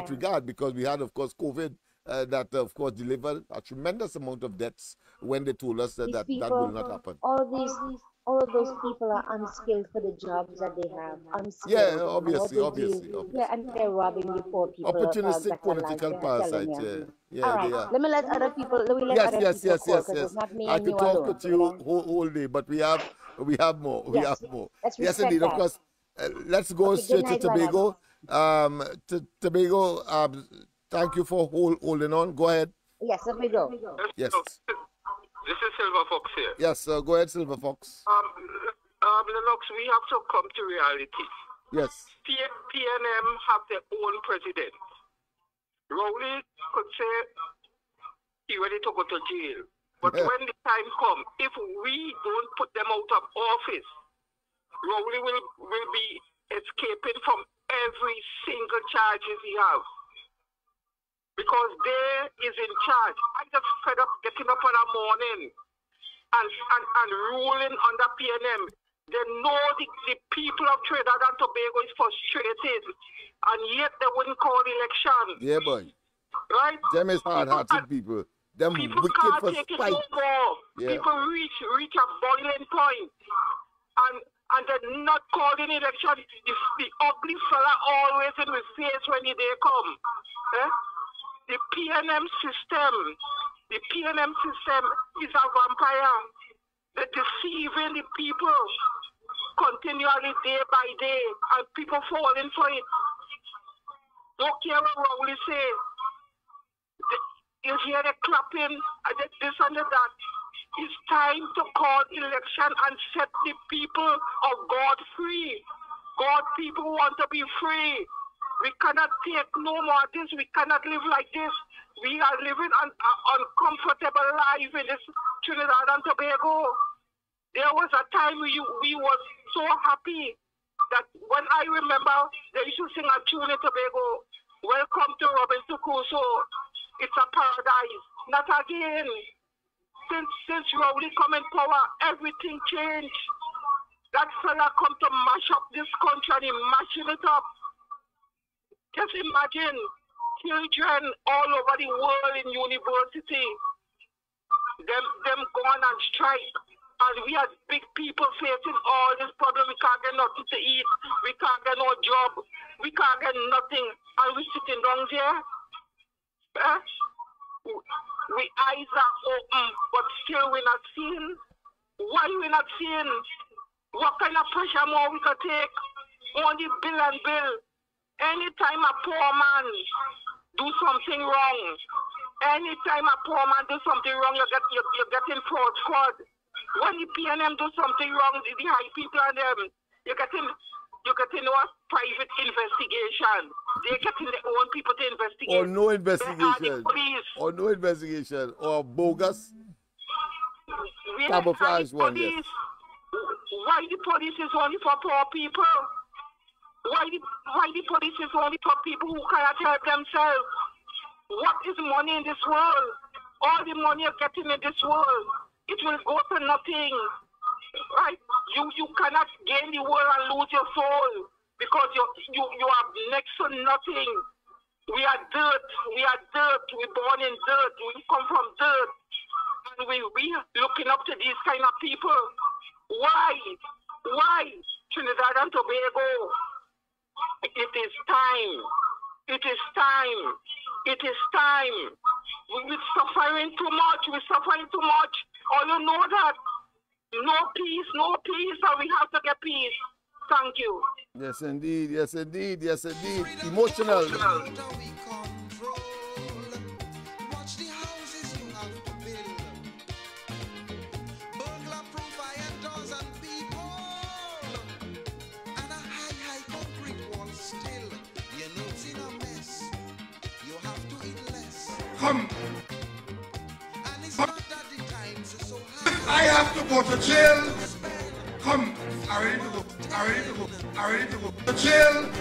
regard, because we had, of course, COVID. That of course delivered a tremendous amount of deaths when they told us that that will not happen. All of those people are unskilled for the jobs that they have. Unskilled. Yeah, obviously. Yeah, and they're robbing you poor people. Opportunistic political parasites. Yeah, all right. they are. Let me let other people. Yes. It's not me I and could you talk alone, to you whole day, but we have more. We have more. Yes, indeed. Of course. Let's go straight to Tobago. Tobago. Thank you for holding on. Go ahead. Yes, let me go. Yes. This is Silver Fox here. Yes, go ahead, Silver Fox. Lennox, we have to come to reality. Yes. PNM have their own president. Rowley could say he ready to go to jail. But when the time comes, if we don't put them out of office, Rowley will be escaping from every single charges he has. Because they is in charge. I just fed up getting up in the morning and ruling under PNM. They know the people of Trinidad and Tobago is frustrated, and yet they wouldn't call election. Yeah, boy. Right? Them is hard-hearted people. Them people wicked can't for take spite. it no more. Yeah. People reach a boiling point, and they're not calling election. The ugly fella always in the face when the day come. Eh? The PNM system is a vampire. They're deceiving the people continually day by day, and people falling for it. Don't care what Rowley say. You hear the clapping, and this and that. It's time to call election and set the people of God free. God people want to be free. We cannot take no more of this. We cannot live like this. We are living an uncomfortable life in this Trinidad and Tobago. There was a time we was so happy that when I remember they used to sing a tune in Tobago, "Welcome to Robinson Crusoe. It's a paradise." Not again. Since Rowley come in power, everything changed. That fella come to mash up this country and he mashing it up. Just imagine children all over the world in university, them going on strike, and we are big people facing all this problem. We can't get nothing to eat, we can't get no job, we can't get nothing, and we sitting down there. We eyes are open, but still we're not seeing. Why we not seeing? What kind of pressure more we could take? Only bill and bill. Anytime a poor man do something wrong, anytime a poor man do something wrong, you're getting fraud squad. When the PNM do something wrong, the high people and them, you're getting a private investigation. They're getting their own people to investigate. Or no investigation. Or no investigation. Or bogus camouflage one, yes. Why the police is only for poor people? Why the police is only for people who cannot help themselves? What is money in this world? All the money you're getting in this world, it will go to nothing. Right? You cannot gain the world and lose your soul because you are next to nothing. We are dirt. We're born in dirt. We come from dirt. And we looking up to these kind of people. Why? Trinidad and Tobago. It is time. We're suffering too much. All you know that. No peace, and we have to get peace. Thank you. Yes, indeed. Emotional. Come. And it's not that the times are so high. I have to go to jail. Come. I ready to go. I ready to go. I ready to go to jail.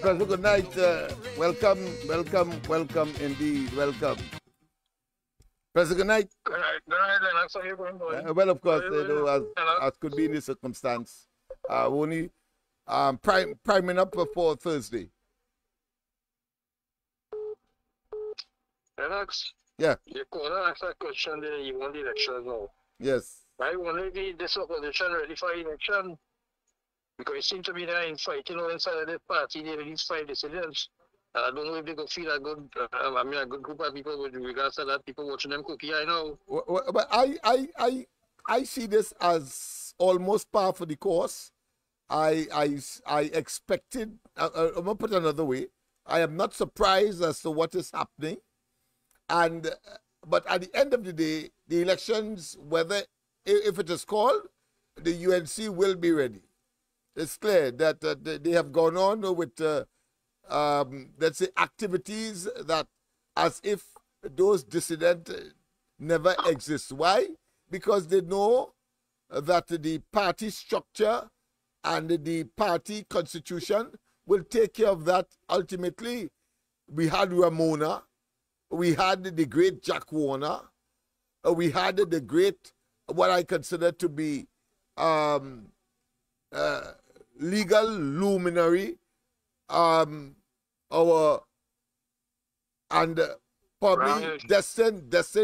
President, good night. Welcome, welcome, welcome indeed. Welcome. President, good night. Good night. Good night, Lennox. How are you going, boy? Well, of course, you know, as could be in this circumstance. Only priming up for Thursday. Lennox? Yeah. You could ask that question there, you want the election now. Yes. I want to this opposition ready for election. Because it seems to be there in fight, you know, inside of the party, they release 5 dissidents. And I don't know if they could feel a good, a good group of people with regards to that, people watching them cookie, I know. But I see this as almost par for the course. I expected, I'm going to put it another way, I am not surprised as to what is happening. But at the end of the day, the elections, whether, if it is called, the UNC will be ready. It's clear that they have gone on with, let's say, activities that as if those dissidents never exist. Why? Because they know that the party structure and the party constitution will take care of that ultimately. We had Ramona, we had the great Jack Warner, we had the great, what I consider to be legal luminary, and probably Destin, that's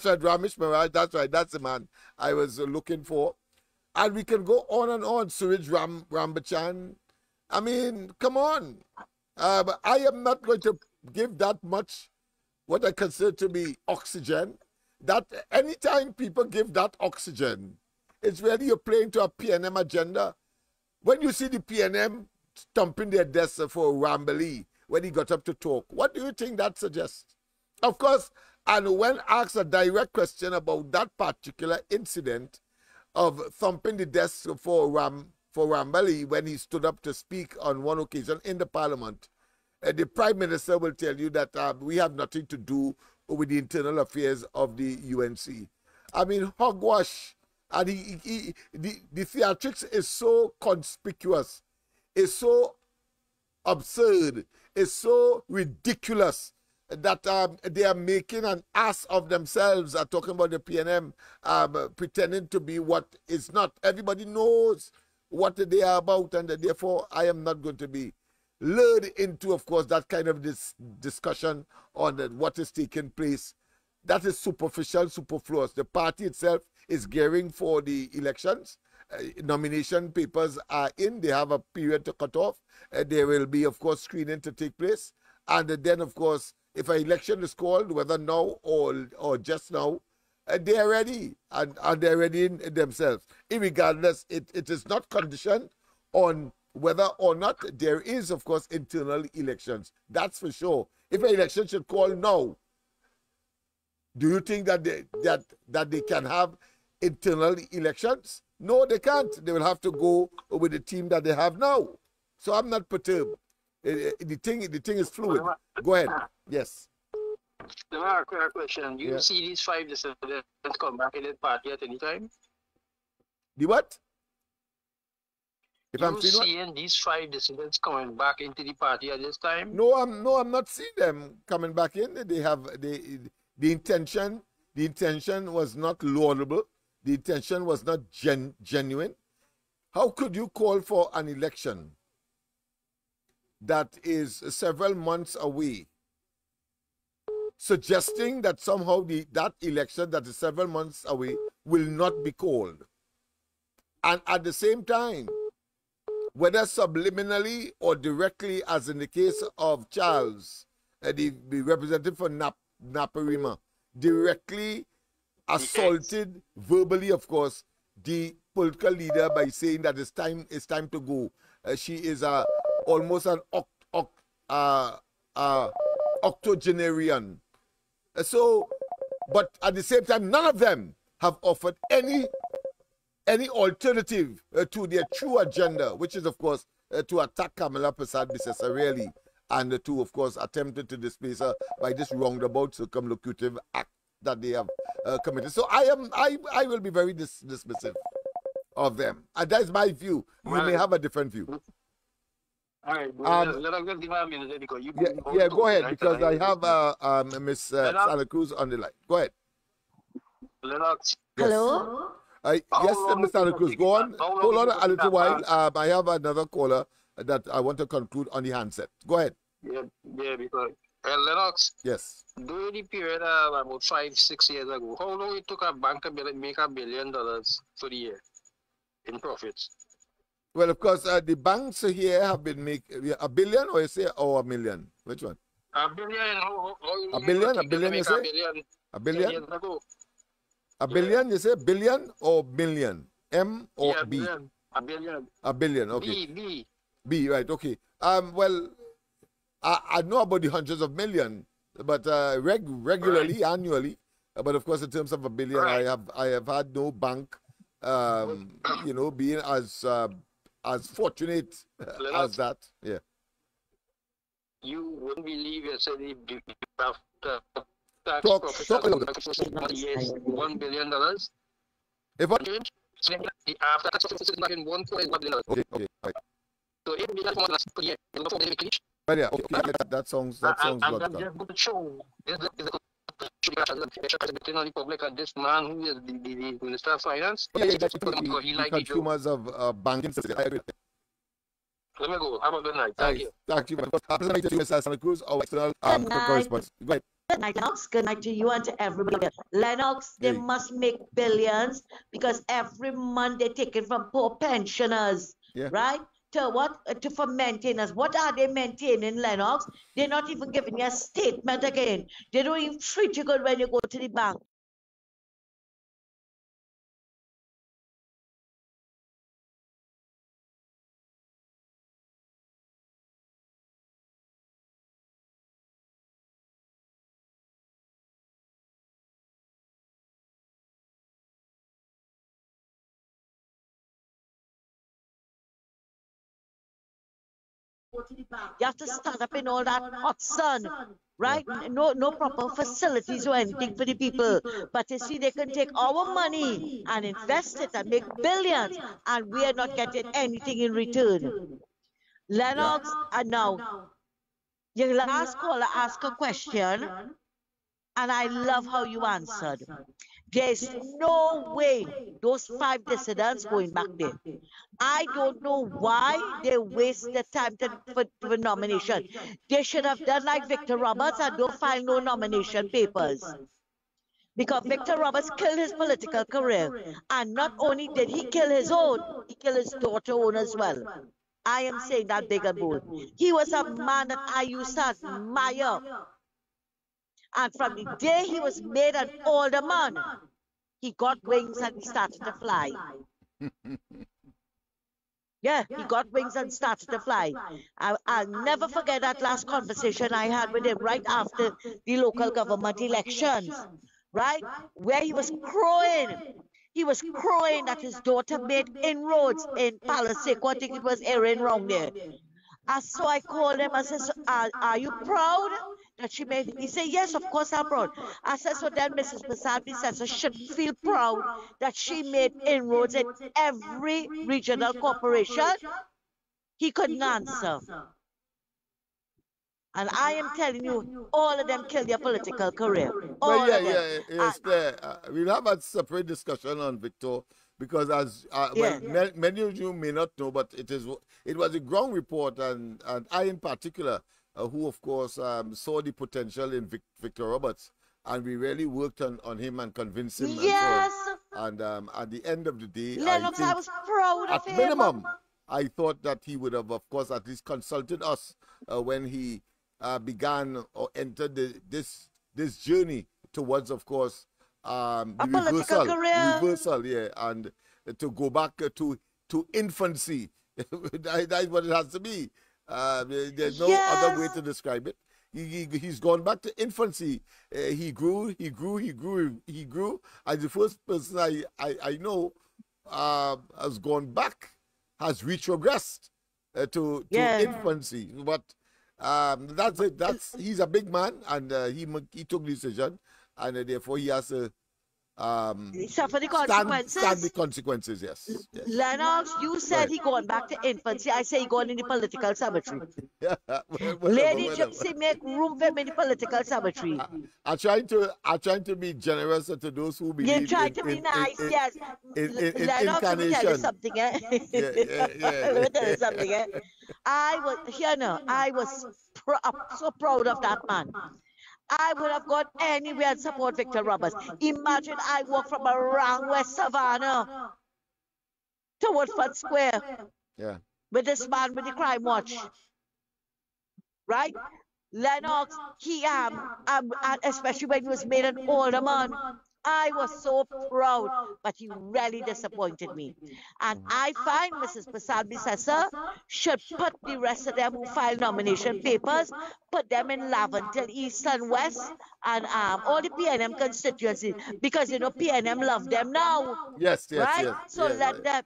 right, Ramesh Miraj, that's right, that's the man I was looking for. And we can go on and on, Suraj Rambachan. I mean, come on. But I am not going to give that much, what I consider to be oxygen. That anytime people give that oxygen, it's really you're playing to a PNM agenda. When you see the PNM thumping their desk for Rambali when he got up to talk, what do you think that suggests? Of course, and when asked a direct question about that particular incident of thumping the desk for Rambali when he stood up to speak on one occasion in the parliament, the Prime Minister will tell you that we have nothing to do with the internal affairs of the UNC. I mean, hogwash. And the theatrics is so conspicuous, is so absurd, is so ridiculous that they are making an ass of themselves, talking about the PNM, pretending to be what is not. Everybody knows what they are about, and therefore I am not going to be lured into, of course, that kind of discussion on what is taking place. That is superficial, superfluous. The party itself is gearing for the elections. Nomination papers are in. They have a period to cut off. There will be, of course, screening to take place. And then, of course, if an election is called, whether now or just now, they are ready. And they're ready in themselves. Irregardless, it is not conditioned on whether or not there is, of course, internal elections. That's for sure. If an election should call now, do you think that they can have internal elections? No, they can't. They will have to go with the team that they have now. So I'm not perturbed. The thing is fluid. Go ahead. Yes. The quick question. Do you see these 5 dissidents come back in the party at any time? The what? If I'm seeing these 5 dissidents coming back into the party at this time? No, I'm not seeing them coming back in. The intention was not laudable. The intention was not genuine. How could you call for an election that is several months away, suggesting that somehow that election that is several months away will not be called? And at the same time, whether subliminally or directly, as in the case of Charles, the representative for Naparima, directly assaulted verbally, of course, the political leader by saying that it's time to go. She is almost an octogenarian. So, but at the same time, none of them have offered any alternative to their true agenda, which is, of course, to attack Kamala Prasad Bisesareli, and to, of course, attempted to displace her by this roundabout circumlocutive act that they have committed. So I will be very dismissive of them, and that's my view. You may have a different view. All right, let us give her a minute because you go ahead, because I have Miss Santa Cruz on the line. Go ahead. Lennox. Yes. Hello? Yes, Mr. Santa Cruz, go on. Hold on a little while. I have another caller that I want to conclude on the handset. Go ahead. Yeah, because Lennox. Yes. During the period about 5-6 years ago, how long it took a bank to make $1 billion for the year in profits? Well, of course, the banks here have been making $1 billion, or you say, or $1 million? Which one? $1 billion. $1 billion? $1 billion, you say? $1 billion? $1 billion, you say? Billion or million? M or B? $1 billion. $1 billion, okay. B, right, okay. Well, I know about the hundreds of millions, but regularly, right, annually. But of course, in terms of $1 billion, right, I have had no bank, you know, being as fortunate as that. Yeah. You wouldn't believe yourself after tax talk profits $1 billion. If what? After tax profits back in $1.1 billion. Okay, right. So $8 billion for last year. But yeah, okay, that sounds logical. And just go to show the public and this man who is the Minister of Finance. The consumers of banking system. I agree. Let me go. Have a good night. Thank you. Thank you. Mr. Santa Cruz, our external correspondent. Go ahead. Good night, Lennox. Good night to you and to everybody. Lennox, they must make billions because every month they take it from poor pensioners, right? To what? For maintenance. What are they maintaining, Lennox? They're not even giving you a statement again. They don't even treat you good when you go to the bank. You have to stand up in all that hot sun, right? No proper facilities or anything for the people. But you see, they can take our money and invest it and make billions, and we are not getting anything in return. Lennox, and now, your last caller asked a question, and I love how you answered. There's no way those 5 dissidents going back there. I don't know why they waste the time for nomination. They should have done like Victor Roberts and don't file no nomination papers. Because Victor Roberts killed his political career. And not only did he kill his own, he killed his daughter's own as well. I am saying that big and bold. He was a man that I used to admire. And from the day he was made an older man, he got wings and he started to fly. Yeah, he got wings and started to fly. I'll never forget that last conversation I had with him right after the local government elections, right? Where he was crowing. He was crowing that his daughter made inroads in Palaseco. I think it was Irine wrong there. And so I called him. I said, are you proud that she made? He said, yes, of course I'm proud. I said, so then Mrs. Masadi said, so should feel proud that she made inroads in every regional corporation. He couldn't answer. And I am telling you, all of them killed their political career. All of them. Yes, we'll have a separate discussion on Victor. Because as many of you may not know, but it was a ground report, and I in particular, who of course saw the potential in Victor Roberts, and we really worked on him and convinced him. Yes. And at the end of the day, Lennox, I was proud of him. At minimum, I thought that he would have, of course, at least consulted us when he began or entered this journey towards, of course, the reversal, and to go back to infancy. That's what it has to be. There's no other way to describe it. He's gone back to infancy. He grew. And the first person I know has gone back, has retrogressed to infancy. But that's it. He's a big man, and he took the decision, and therefore he has to suffer the consequences. Stand the consequences, yes. Lennox, you said he going back to infancy. I say he going in the political cemetery. Lady Gypsy, make room for him in the political cemetery. I'm trying to be generous to those who believe. You're trying to be nice, yes. Lennox, let me tell you something, eh? Let me tell you something, eh? I was so proud of that man. I would have gone anywhere and support Victor Roberts. Imagine I walk from around West Savannah to Woodford Square with this man with the crime watch. Right? Lennox, especially when he was made an older man, I was so proud, but he really disappointed me. And I find Mrs. Prasad-Bissessar should put the rest of them who filed nomination papers, put them in Laventille, East and West, and all the PNM constituencies, because, PNM love them now. Yes. So let them,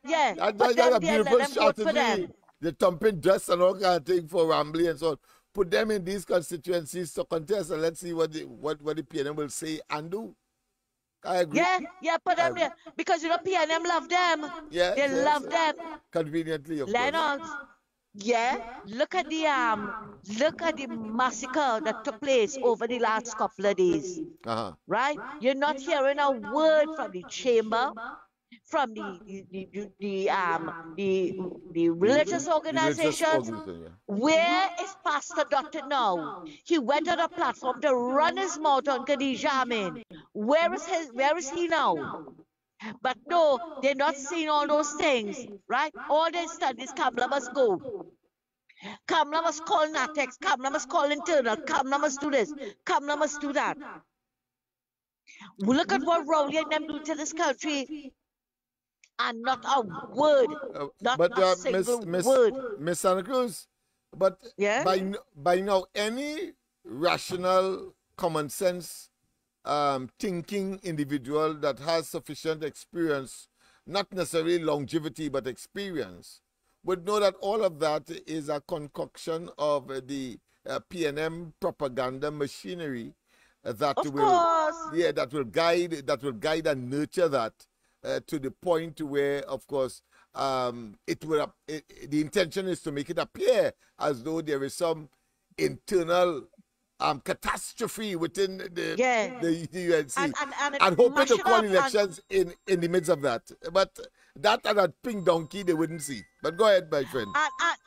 put them there, let them vote for them. The thumping dust and all kind of thing for Rambly and so on. Put them in these constituencies to contest, and let's see what the PNM will say and do. I agree. Yeah, put them there. Because PNM love them. They love them. Conveniently, of Lennox, look at the massacre that took place over the last couple of days. Right? You're not hearing a word from the chamber, from the religious organizations. Where is Pastor Doctor now? He went on a platform to run his mouth on Khadija Amin. Where is he now? But no, they're not seeing all those things, right? All they said is Kamla must go. Kamla must call Natex. Kamla must call internal. Kamla must do this. Kamla must do that. Look at what Rowley and them do to this country. And not a word, not a single word. Miss Santa Cruz, but by now, any rational, common sense, thinking individual that has sufficient experience, not necessarily longevity, but experience, would know that all of that is a concoction of the PNM propaganda machinery that will guide and nurture that. To the point where, of course, the intention is to make it appear as though there is some internal catastrophe within the UNC, and hoping to call elections in the midst of that. But that and that pink donkey they wouldn't see. But go ahead, my friend.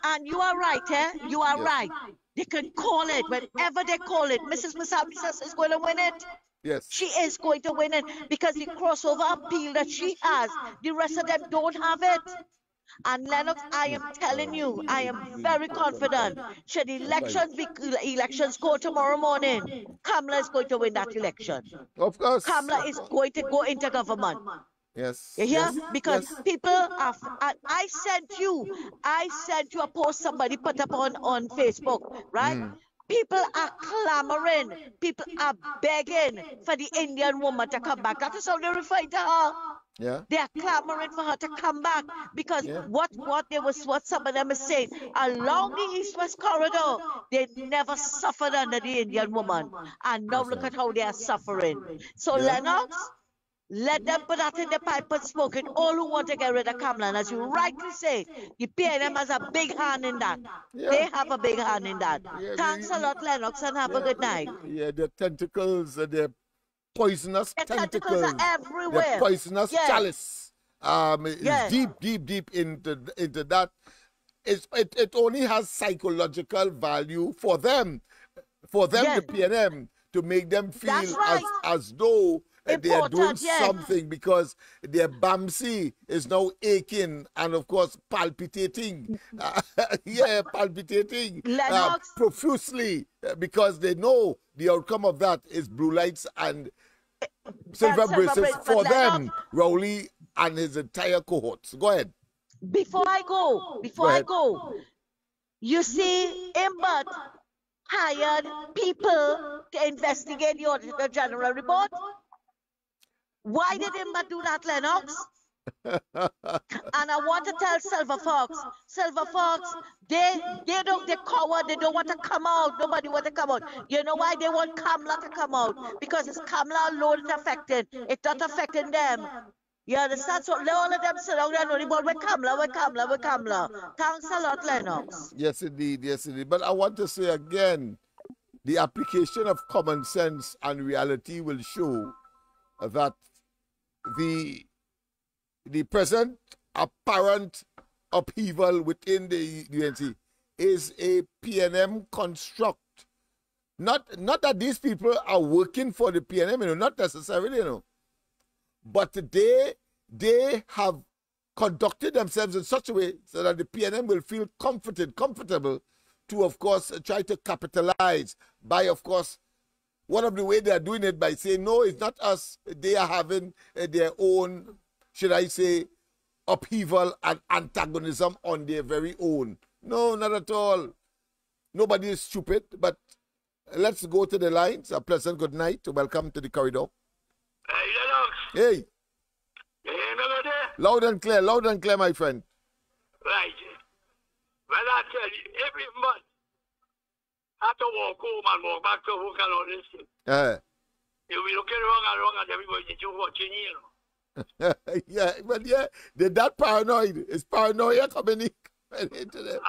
And you are right, You are right. They can call it whenever they call it. Mrs. Prasad-Bissessar is going to win it. Yes. She is going to win it because the crossover appeal that she has, the rest of them don't have it. And Lennox, I am telling you, I am very confident. Should elections go tomorrow morning, Kamla is going to win that election. Of course. Kamla is going to go into government. Yes. You hear? Because people are. I sent you a post somebody put up on Facebook, right? People are clamoring. People are begging for the Indian woman to come back. That is how they refer to her. Yeah. They are clamoring for her to come back because what some of them is saying, along the East-West corridor, they never suffered under the Indian woman. And now look at how they are suffering. So Lennox, let them put that in the pipe and smoke it. All who want to get rid of Kamla, and as you rightly say, the PNM has a big hand in that. They have a big hand in that. Thanks a lot, Lennox, and have a good night. Yeah, the tentacles, they're poisonous tentacles are everywhere. The poisonous chalice is deep into that. It only has psychological value for them, the PNM, to make them feel as though they are doing something, because their Bamsi is now aching and, of course, palpitating. Palpitating profusely, because they know the outcome of that is blue lights and silver bracelets for but them, Rowley and his entire cohorts. Go ahead. Before I go, you see, Imbert hired people to investigate the Auditor General report. Why did Imbert do that, Lennox? And I want to tell Silver Fox, they coward, they don't want to come out. Nobody want to come out. You know why they want Kamla to come out? Because it's Kamla alone it's affected. It's not affecting them. You understand? So all of them sit down there and only we're Kamla. Thanks a lot, Lennox. Yes, indeed. Yes, indeed. But I want to say again, the application of common sense and reality will show that the present apparent upheaval within the UNC is a PNM construct. Not that these people are working for the PNM, not necessarily, but they have conducted themselves in such a way so that the PNM will feel comfortable to, of course, try to capitalize by, of course, one of the ways they are doing it by saying, no, it's not us. They are having their own, should I say, upheaval and antagonism on their very own. No, not at all. Nobody is stupid, but let's go to the lines. A pleasant good night. Welcome to the corridor. Hey, Lennox. Hey. You hear me over there? Loud and clear, my friend. Right. Well, I tell you, every month, I have to walk home and walk back to work and all this thing. You'll be looking wrong and everybody you watching you. Yeah, but yeah, they're that paranoid. It's paranoia coming into them.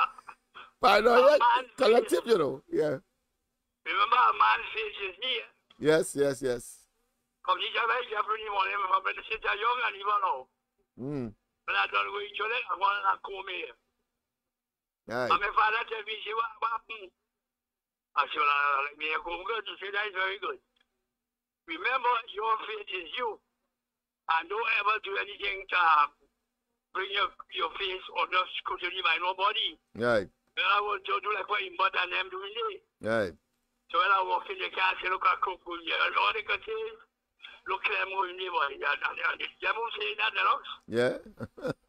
Paranoia collective, yeah. Remember a man's face is here. Yes. Come to Jamaica every morning, I'm going to sit there young and even now. When I don't go each other, I'm going to come here. Aye. And my father tell me, she what happened? I said, well, let me go good. She said, that is very good. Remember, your faith is you. And don't ever do anything to bring your face under scrutiny by nobody. Right. When I want to do like what Imbert and them doing it. Right. So when I walk in the car, I say, look at Coco here. And all they can say, look at them going there, boy. You won't say that, Lennox. Yeah.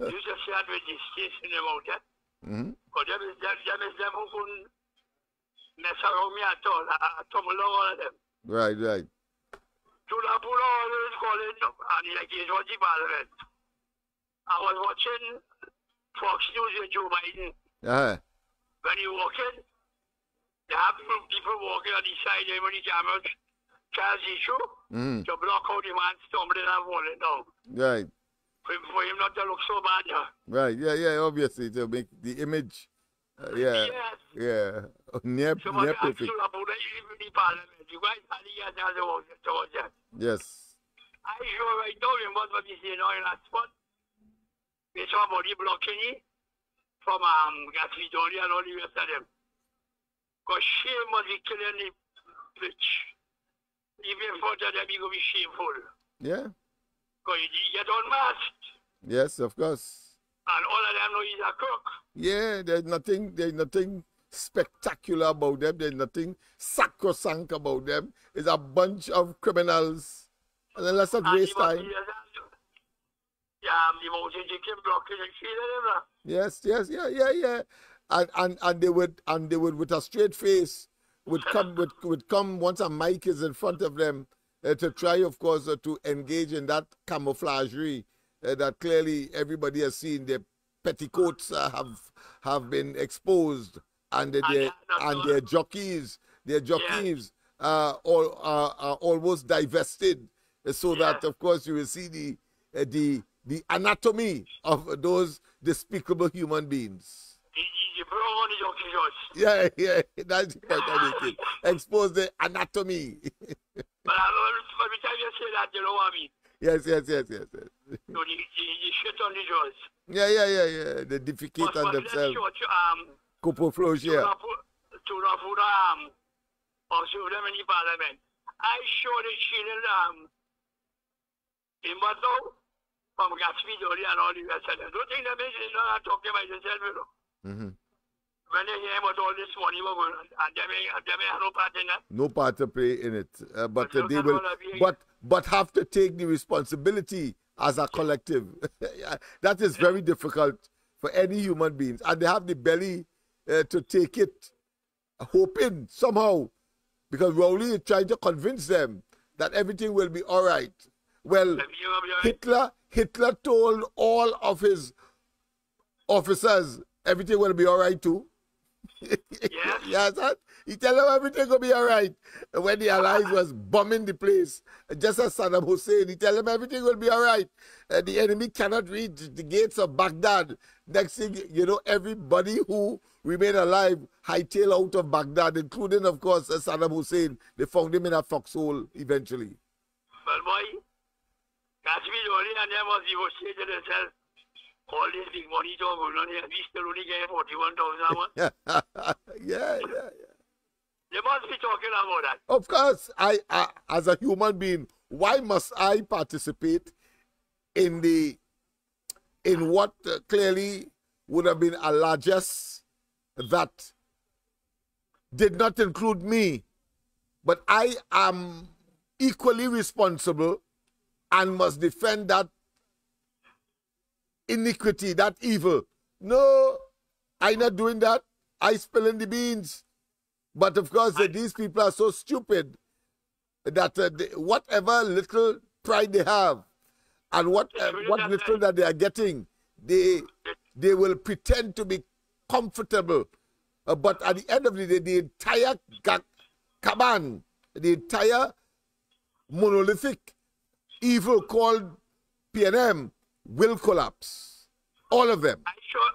You just say that with this station about that. Because them is them who couldn't mess around me at all. I tumble all of them. Right. To the pool always calling and like he's watching Parliament. I was watching Fox News with Joe Biden. When he walked in, there have people walking on the side there when the cameras charge issue to block out the man stumbling and falling down. Right. For him not to look so bad, yeah. Right, yeah, obviously, to make the image, Yes. near perfect. Yes. I sure right now you must be saying now in that spot. There's somebody blocking it from Gatsby and all the rest of them. Because shame must be killing the bitch. Even for them, it will be shameful. Yeah. Because you get unmasked. Yes, of course. And all of them know he's a crook. Yeah, there's nothing spectacular about them. There's nothing sacrosanct about them. It's a bunch of criminals. And then let's not waste time. Yes, yeah. And they would with a straight face would come once a mic is in front of them to try, of course, to engage in that camouflagery that clearly everybody has seen. Their petticoats have been exposed, and their jockeys are almost divested, so that of course you will see the anatomy of those despicable human beings. Yeah, that's the point I'm making. Expose the anatomy. But every time you say that, you know what I mean? Yes. So the shit on the jaws. Yeah. They defecate on themselves. Coprophagia. To put also them in the parliament. I showed the children in Bato from Gatsby and all the rest of them. Don't think that means they're not talking about themselves, you know. when they hear about all this money, and they have no part in that. No part to play in it, but they will, but have to take the responsibility as a collective. That is very difficult for any human beings, and they have the belly to take it, hoping somehow, because Rowley is trying to convince them that everything will be all right. Well, Hitler told all of his officers everything will be all right too. Yes, he tell them everything will be all right. When the Allies was bombing the place, just as Saddam Hussein, he tell them everything will be all right. The enemy cannot reach the gates of Baghdad. Next thing, you know, everybody who remained alive hightail out of Baghdad, including, of course, Saddam Hussein. They found him in a foxhole eventually. Well, boy, Kashmir only and them was negotiated themselves. All this big money talk going on here, we still only get 41,000. Yeah. They must be talking about that. Of course, I as a human being, why must I participate in what clearly would have been a largesse that did not include me, but I am equally responsible and must defend that iniquity, that evil. No, I'm not doing that. I spilling the beans. But of course, these people are so stupid that whatever little pride they have and what little that they are getting, they will pretend to be comfortable. But at the end of the day, the entire caban, the entire monolithic evil called PNM will collapse. All of them. I sure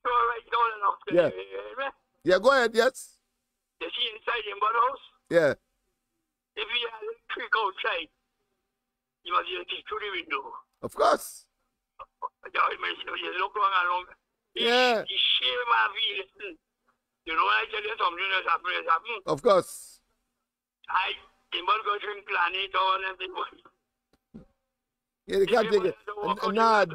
right now enough. Yeah, go ahead, yes. You see inside the house? Yeah. If you have a trick outside, you must just see through the window. Of course. You look long and long. Yeah. The shame of it. You know, I tell you something that's happening. Of course. The must go drink planet or anything. Yeah, they can't take it. Nah,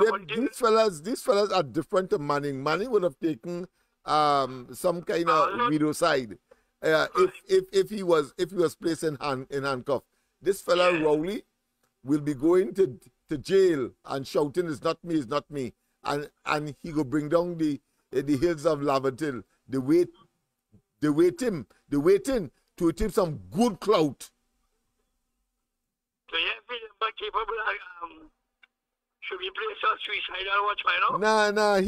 these fellas are different to Manning. Manning would have taken some kind of widow side if he was placed in handcuff. This fella Rowley will be going to jail and shouting, "It's not me, it's not me," and he will bring down the hills of Laventille. They waiting to achieve some good clout. So you feel capable should we play some suicidal watch by now? Nah,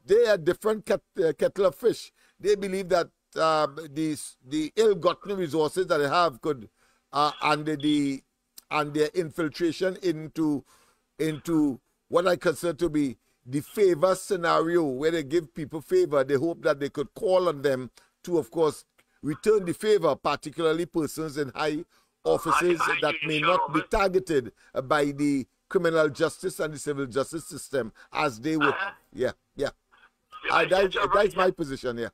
they are different kettle of fish. They believe that the ill-gotten resources that they have could and their infiltration into what I consider to be the favor scenario, where they give people favor. They hope that they could call on them to, of course, return the favor, particularly persons in high offices that may not be targeted by the criminal justice and the civil justice system as they would. Yeah. That's my position,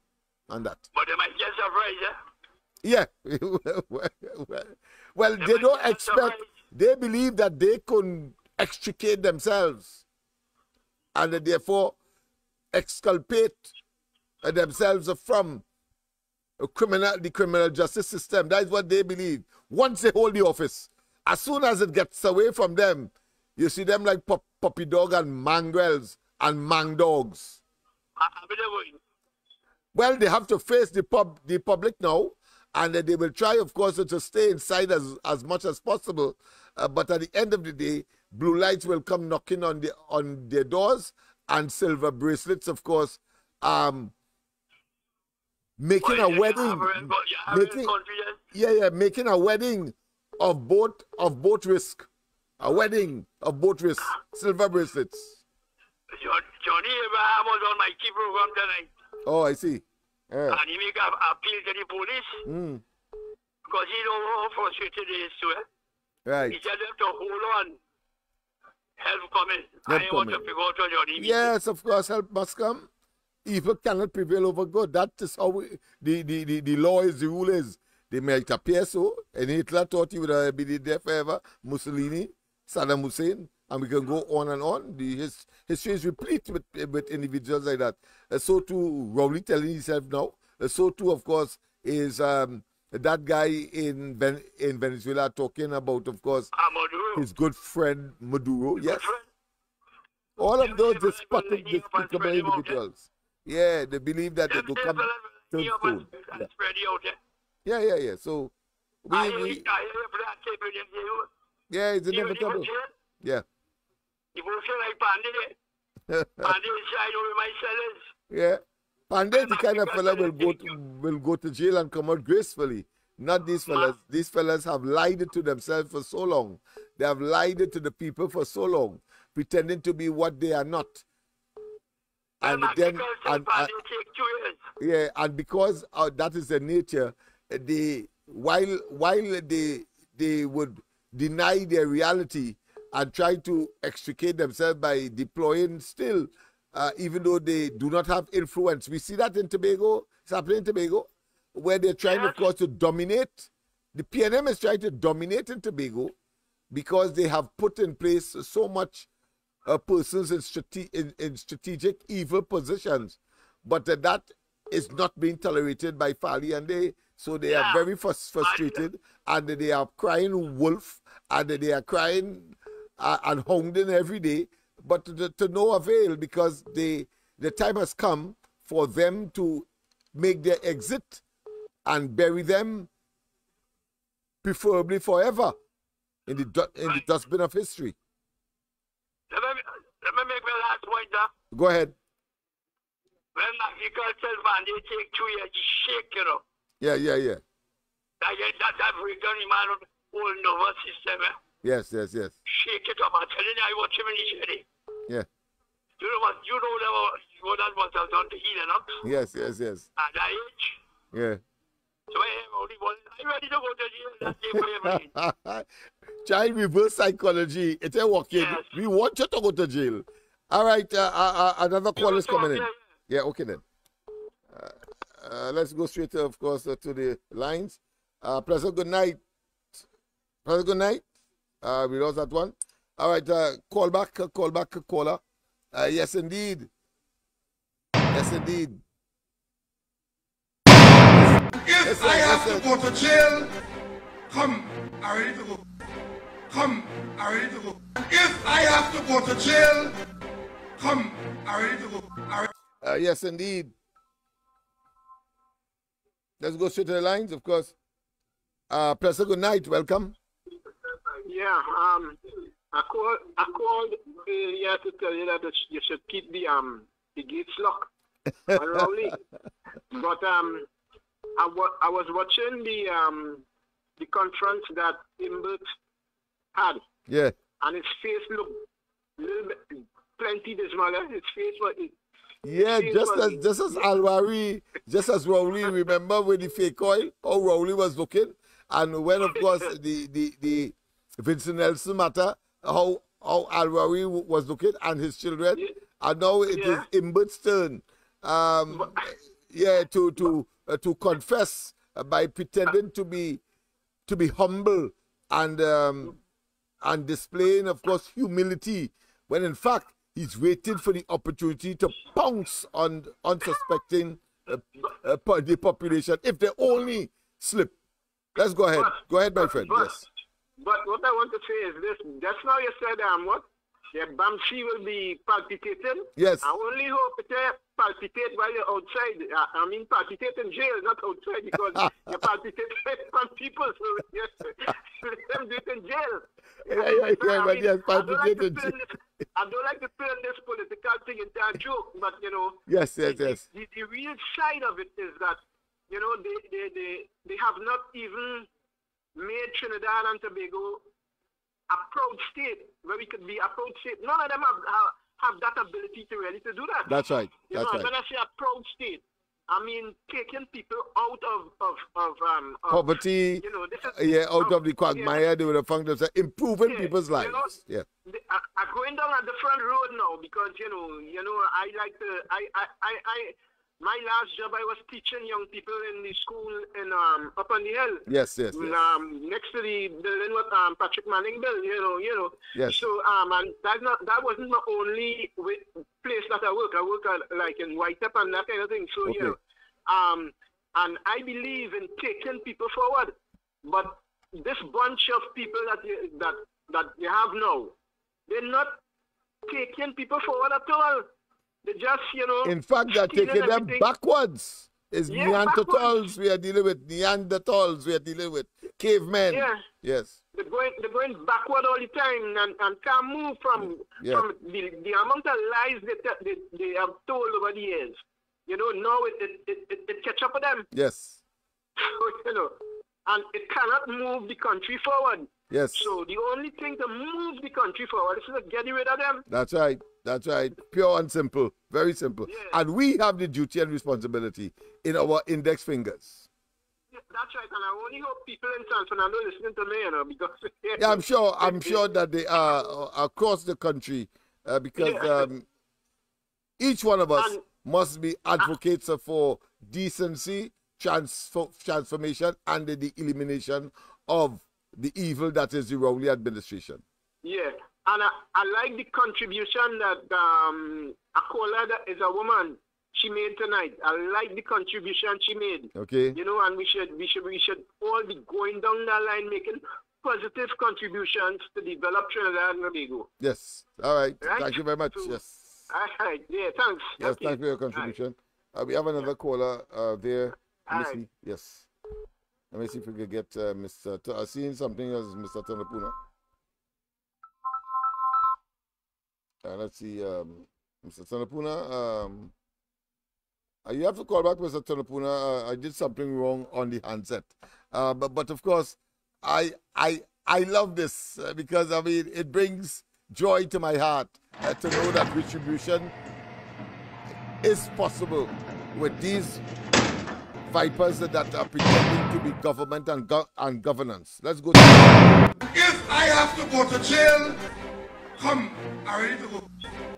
on that. But they might get surprised, Well, they don't expect, they believe that they can extricate themselves and therefore exculpate themselves from the criminal justice system. That is what they believe. Once they hold the office, as soon as it gets away from them, you see them like puppy dog and mongrels and mang dogs. Well, they have to face the public now, and they will try, of course, to stay inside as much as possible. But at the end of the day, blue lights will come knocking on their doors, and silver bracelets, of course, making a wedding, making a wedding of boat risk, silver bracelets. Johnny Abraham was on my key program tonight. Oh, I see. And he make a appeal to the police because he know how frustrated he is to it. Right. He tell them to hold on. Help coming. I want to figure out Johnny. Yes, of course, help must come. Evil cannot prevail over good. That is how the law is, the rule is. They might appear so, and Hitler thought he would be there forever. Mussolini, Saddam Hussein, and we can go on and on. His history is replete with individuals like that. So too, Rowley telling himself now. So too, of course, is that guy in Venezuela talking about, of course, his good friend Maduro. Yes. All of those despicable individuals. Yeah, they believe that they could come to soon. Yeah. So yeah, it's inevitable. Yeah. Yeah. Pandey is the kind of fella will go to jail and come out gracefully. Not these fellas. These fellas have lied to themselves for so long. They have lied to the people for so long, pretending to be what they are not. And then, and because that is their nature, while they would deny their reality and try to extricate themselves by deploying still, even though they do not have influence. We see that in Tobago. It's happening in Tobago, where they're trying, of course, to dominate. The PNM is trying to dominate in Tobago because they have put in place so much persons in strategic evil positions. But that is not being tolerated by Fali, and they are very frustrated, and they are crying wolf, and they are crying and hounding every day, but to no avail, because the time has come for them to make their exit and bury them, preferably forever, in the dustbin of history. Let me make my last point, sir. Go ahead. When agriculture van, they take 2 years to shake, you know. Yeah. That African man whole nervous system, eh? Yes. Shake it up. I'm telling you, I watch him in his head. Yeah. You know what that was done to heal, no? Yes. At that age. Yeah. So I'm ready to go to jail. That day for Child reverse psychology. It's a working. Yes. We want you to go to jail. All right. Another call is coming in. Yeah. Okay then. Let's go straight, of course, to the lines. Pleasant good night. Pleasant good night. We lost that one. All right. Call back, caller. Yes, indeed. If I have to go to jail, come, I'm ready to go. Come, I'm ready to go. If I have to go to jail, come, I'm ready to go. Yes, indeed. Let's go straight to the lines, of course. Pleasant good night. Welcome. Yeah, I called earlier to tell you that you should keep the gates locked on Rowley. But I was watching the conference that Imbert had. Yeah. And his face looked a little bit, plenty dismal. His face was. Yeah, just as Alwari, just as Rowley, remember with the fake oil, how Rowley was looking, and when of course the Vincent Nelson matter, how Alwari was looking and his children, and now it is Imbert's turn. To confess by pretending to be humble and displaying, of course, humility, when in fact he's waiting for the opportunity to pounce on unsuspecting the population if they only slip. Let's go ahead. Go ahead, my friend. Yes. But what I want to say is this. Just now you said what? The Bamshi will be palpitating. Yes. I only hope it palpitate while you're outside. I mean, palpitate in jail, not outside, because you palpitate on people. So yes, let them do it in jail. But yes, palpitate in jail. I don't like to turn this political thing into a joke, but you know. Yes. The real side of it is that, you know, they have not even made Trinidad and Tobago a proud state where we could be a proud state. None of them have that ability to really to do that. That's right. When I say a proud state, I mean taking people out of poverty. You know, out of the quagmire. They would have found themselves improving people's lives. You know, I'm going down a different road now because you know I like to my last job, I was teaching young people in the school in up on the hill. Yes, yes, yes. Next to the building with Patrick Manning built, you know. Yes. So and that wasn't my only place that I work. I work like in White Up and that kind of thing. So Okay. and I believe in taking people forward. But this bunch of people that you have now, they're not taking people forward at all. They just, you know. In fact, they're taking them everything backwards. It's Yeah, Neanderthals backwards. we are dealing with. Neanderthals we are dealing with. Cavemen. Yeah. Yes. They're going backward all the time and can't move from the amount of lies they have told over the years. You know, now it catch up with them. Yes. You know, and it cannot move the country forward. Yes. So the only thing to move the country forward is to get rid of them. That's right. That's right. Pure and simple. Very simple. Yeah. And we have the duty and responsibility in our index fingers. That's right, and I only hope people in San Fernando listening to me, you know, because Yeah, I'm sure that they are across the country because each one of us must be advocates for decency, transformation, and the elimination of the evil that is the Rowley administration. Yeah, and I like the contribution that Akola, that is a woman, she made tonight. I like the contribution she made. Okay. You know, and we should all be going down that line, making positive contributions to develop Trinidad and Tobago. Yes. All right. Right? Thank you very much. So, Yes. all right. Yeah. Thanks. Yes. Thank you for your contribution. We have another caller there. Let me Hi. see. Yes. Let me see if we can get Mr. I've seen something as Mr. Tonapuna. Let's see, Mr. Tonapuna. You have to call back, Mr. Tonapuna. I did something wrong on the handset, but of course, I love this because I mean it brings joy to my heart to know that retribution is possible with these vipers that are pretending to be government and governance. Let's go. If I have to go to jail, come, I'm ready to go.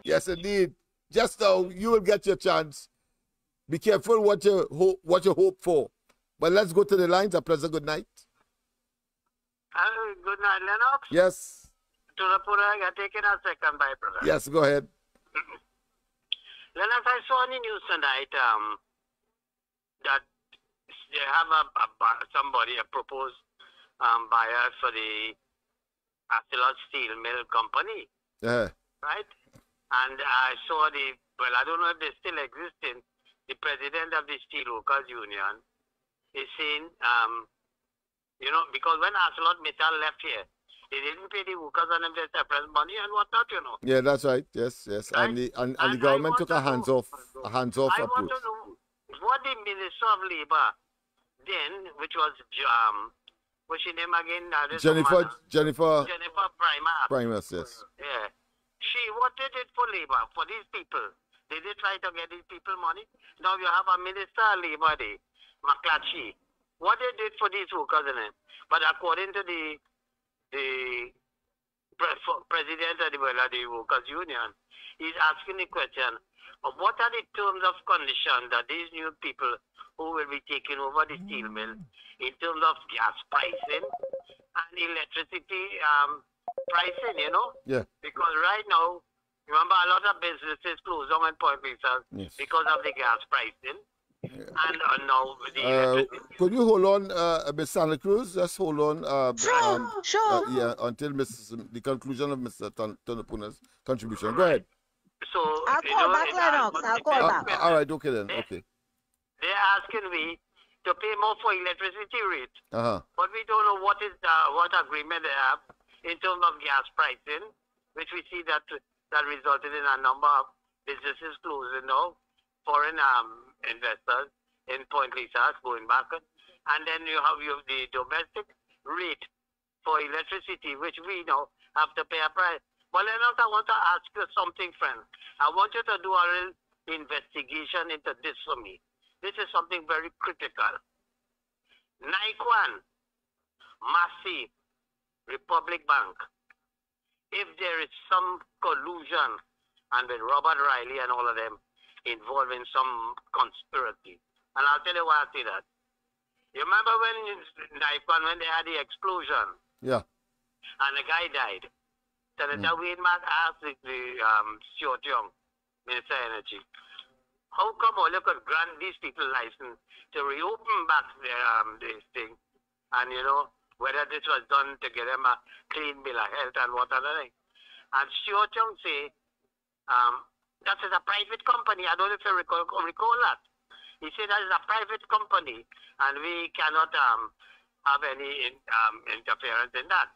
Yes, indeed. Just now, you will get your chance. Be careful what you hope for. But let's go to the lines. A pleasant good night. Good night, Lennox. Yes. To the Pura, you're taking a second by brother. Yes, go ahead. Lennox, I saw on the news tonight that they have somebody, a proposed buyer for the Acilot Steel Mill Company, right? And I saw I don't know if they still existing, the president of the Steelworkers Union is saying, you know, because when Acilot Metal left here, they didn't pay the workers and them their separate money and whatnot, you know. Yeah, that's right. Yes, yes. Right? And the government took a hands-off approach. I want to know what the Minister of Labor then, which was what's her name again? Jennifer Primus. yes. Yeah. What they did for labor, for these people, they did try to get these people money. Now you have a Minister of Labor there, McClatchy. What they did for these workers, but according to the president of the Workers Union, he's asking the question of what are the terms of condition that these new people who will be taking over the steel mill in terms of gas pricing and electricity pricing, you know? Yeah. Because right now, remember, a lot of businesses closed down in Point Fortin because of the gas pricing. And now the electricity. Could you hold on, Ms. Santa Cruz? Just hold on. Sure. Yeah, until the conclusion of Mr. Tonapuna's contribution. Go ahead. So I'll call back, Lennox. I'll call back. All right, okay then. Okay. They're asking me to pay more for electricity rate. But we don't know what agreement they have in terms of gas pricing, which we see that resulted in a number of businesses closing now, foreign investors in Point Lisa going back. And then you have the domestic rate for electricity, which we now have to pay a price. But Lennox, I want to ask you something, friend. I want you to do a real investigation into this for me. This is something very critical. Naikwan, Massey, Republic Bank, if there is some collusion, and with Robert Riley and all of them, involved in some conspiracy. And I'll tell you why I say that. You remember when they had the explosion? Yeah. And the guy died. Senator Wayne Mack asked the Stuart Young, Minister of Energy, how come all you could grant these people license to reopen back this thing? And, you know, whether this was done to get them a clean bill of health and what other thing. And Stuart Young say, that is a private company. I don't know if you recall that. He said that is a private company and we cannot have any interference in that.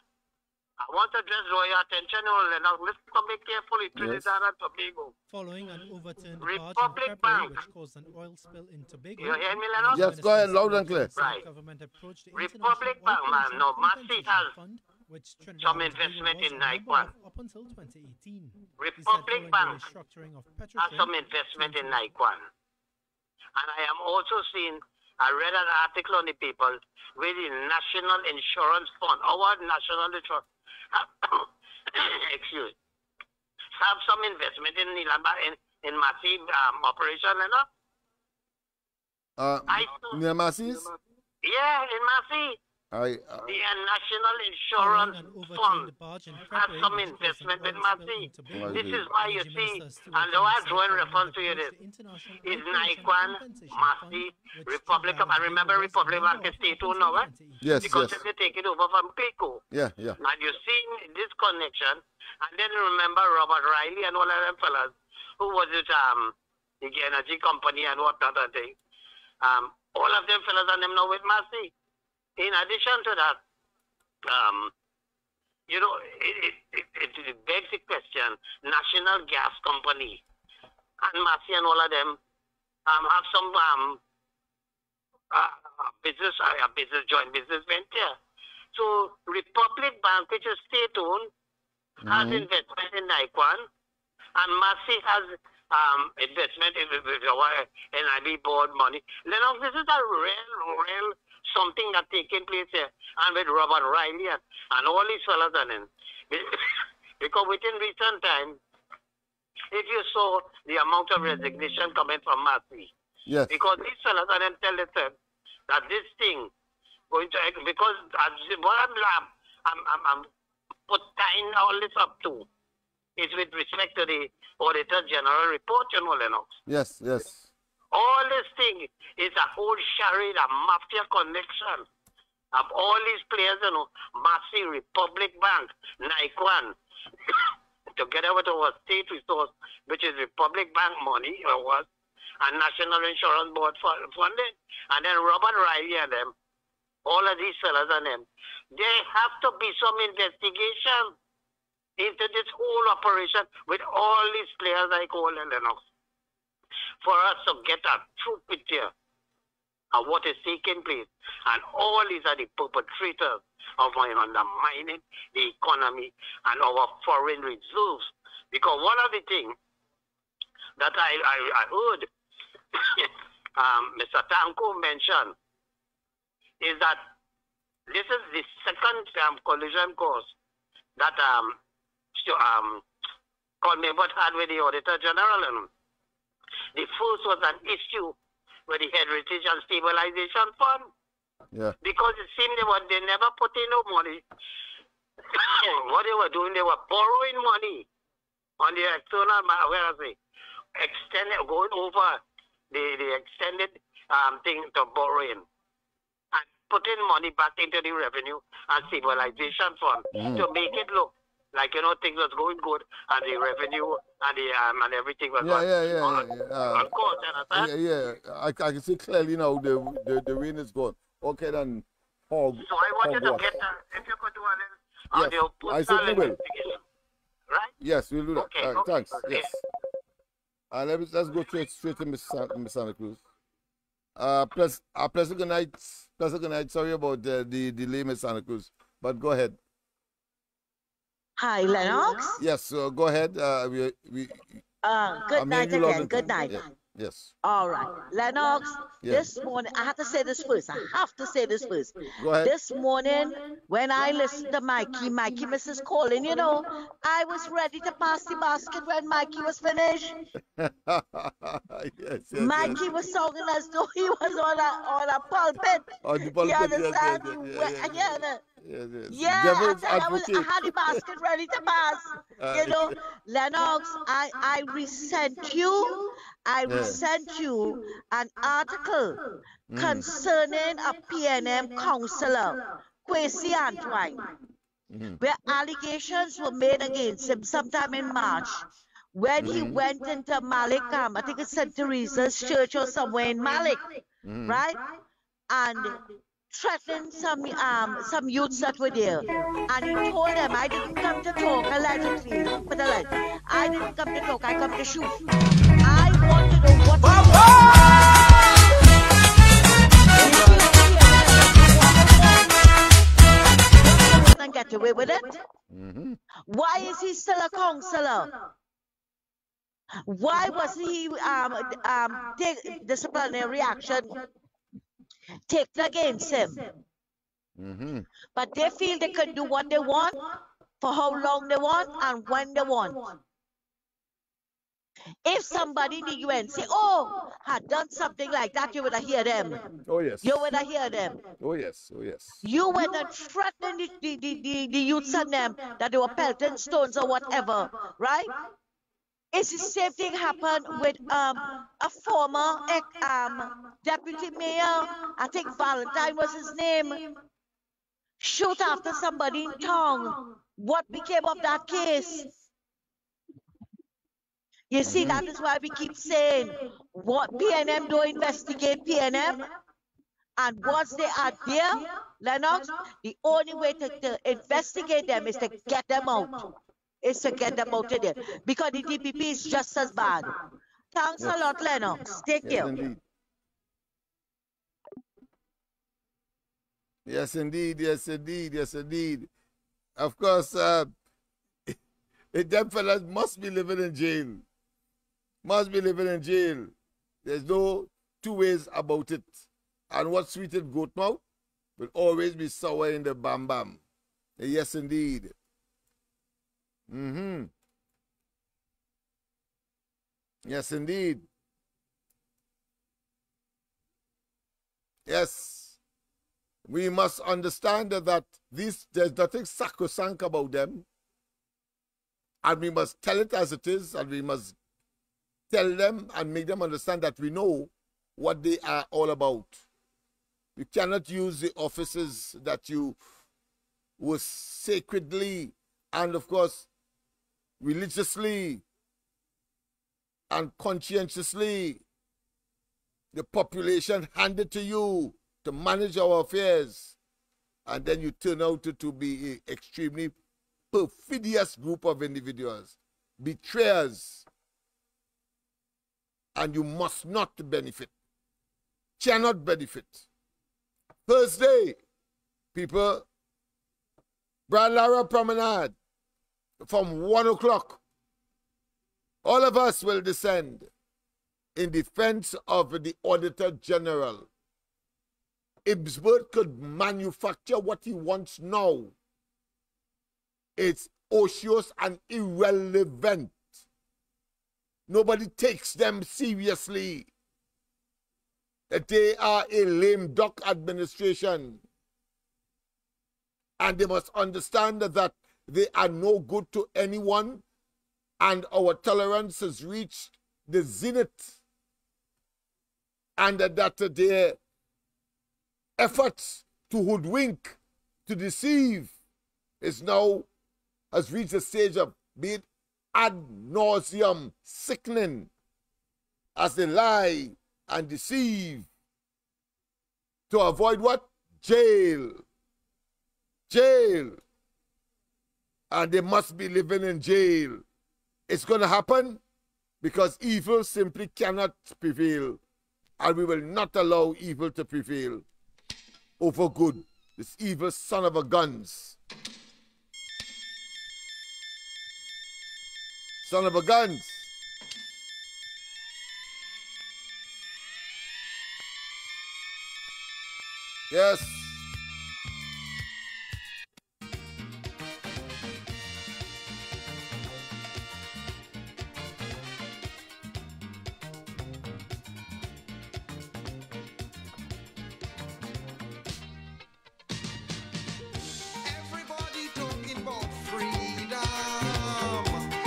I want to just draw your attention on now. Let's be carefully. Trinidad and Tobago. Following an overturned Republic barge in February, Bank, which caused an oil spill in Tobago. You hear me, Lennox? Yes, go ahead, loud and clear. Right. Government approached the Republic Bank, man. No, Massey has Fund, which some investment in Naikwan. up until 2018. Republic Bank Restructuring of has some investment in Naikwan. And I am also seeing, I read an article on the paper with the National Insurance Fund, our National Insurance, excuse, have some investment in Nilamba in Massey operation, you know? Near Massey's? Yeah, in Massey. The National Insurance Fund has some investment in Massey. This is why you see, and the way I'm drawing reference to you this, is Naikwan, Massey, Republic of, I remember Republic of the state too now, eh? Yes, because yes. they take it over from Pico. Yeah, yeah. And you see this connection, and then remember Robert Riley and all of them fellas, who was it, the energy company and what other thing. All of them fellas and them now with Massey. In addition to that, you know, it begs the question, National Gas Company and Massey and all of them have some joint business venture. So Republic Bank, which is state-owned, has investment in Naikwan, and Massey has investment in our NIB board money. Lennox, this is a real something that taking place here, and with Robert Riley and all these fellas and him. Because within recent time, if you saw the amount of resignation coming from Massey, yes. Because these fellas and them tell themselves that this thing going to, because what I'm putting all this up to is with respect to the Auditor General report, you know, Lennox. Yes, yes. All this thing is a whole charade, a mafia connection of all these players, you know, Massey, Republic Bank, Naikwan, together with our state resource, which is Republic Bank money, or what, and National Insurance Board funding, and then Robert Riley and them, all of these fellas and them. There have to be some investigation into this whole operation with all these players like all and Lennox, for us to get a true picture of what is taking place. And all these are the perpetrators of undermining the economy and our foreign reserves. Because one of the things that I heard Mr. Tanko mention is that this is the second collision course that Colmebot had with the Auditor General. The first was an issue with the Heritage and Stabilization Fund. Yeah. Because it seemed they never put in no money. What they were doing, they were borrowing money on the external, going over the extended thing to borrowing and putting money back into the Revenue and Stabilization Fund to make it look like, you know, things was going good and the revenue and the and everything was on course, I can see clearly now the rain is gone. Okay, then. So I want you to get if you could do a little on your personal investigation. Right? Yes, we'll do that. Okay, Thanks. Okay. Yes. Let's go straight to Miss Santa Cruz. Pleasant good night. Sorry about the delay, Miss Santa Cruz. But go ahead. Hi, Lennox. Yes, go ahead. Good night again. Good night. Yeah. Yes. All right. Lennox, Yes. this morning, I have to say this first. I have to say this first. Go ahead. This morning, when I listened to Mikey Mrs. Calling, you know, I was ready to pass the basket when Mikey was finished. Yes, Mikey was talking as though he was on a pulpit. On the You pulpit, understand? Yeah, I said I had the basket ready to pass. You know, Lennox, I resent you. I resent you an article concerning a PNM councillor, Kwesi Antwine, where allegations were made against him sometime in March when he went into Malik, I think it's St. Teresa's Church or somewhere in Malik, right? And threatened some youths that were there. And he told them, I didn't come to talk, allegedly. But I didn't come to talk, I come to shoot. I want to know what and get away with it. Why is he still a councillor? Why was he take disciplinary action taken against him? But they feel they can do what they want, for how long they want, and when they want. If somebody in the UNC, had done something like that, you would have heard them. Oh, yes. You would have heard them. Oh, yes. Oh, yes. You would have threatened the youths and them that they were pelting stones or whatever, right? It's the same thing happened with a former deputy mayor, I think Valentine was his name, shoot after somebody in town. What became of that case? You see, that is why we keep saying, what PNM don't investigate PNM, and once they are there, Lennox, the only way to investigate them is to get them out. Is to get them out of there. Because the DPP is just as bad. Thanks a lot, Lennox. Take care. Indeed. Yes, indeed. Yes, indeed. Yes, indeed. Of course, them fellas must be living in jail. Must be living in jail. There's no two ways about it. And what sweetened goat mouth will always be sour in the bam bam. Yes, indeed. Yes, indeed. Yes. We must understand that there's nothing sacrosanct about them. And we must tell it as it is, and we must tell them and make them understand that we know what they are all about. You cannot use the offices that you were sacredly and, of course, religiously and conscientiously the population handed to you to manage our affairs, and then you turn out to be an extremely perfidious group of individuals, betrayers, and you must not benefit, cannot benefit. Thursday, people, Brad Lara Promenade, from 1 o'clock, all of us will descend in defense of the Auditor General. Ibsberg could manufacture what he wants now. It's ocious and irrelevant. Nobody takes them seriously. That they are a lame duck administration. And they must understand that they are no good to anyone, and our tolerance has reached the zenith, and that their efforts to hoodwink, to deceive, has reached a stage of being ad nauseum sickening, as they lie and deceive to avoid what? Jail. Jail. And they must be living in jail. It's going to happen because evil simply cannot prevail. And we will not allow evil to prevail over good. This evil son of a guns. Son of a guns. Yes. Everybody talking about freedom,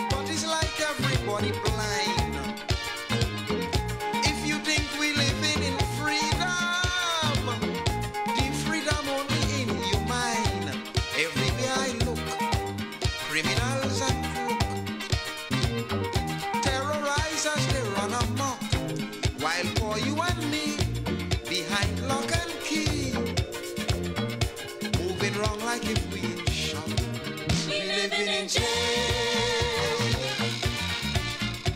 but it's like everybody blind. If you think we living in freedom, the freedom only in your mind. Everywhere I look, criminals and crook, terrorizers they run amok, while for you and me, behind lock and key, moving wrong like if we in shop. We living in jail.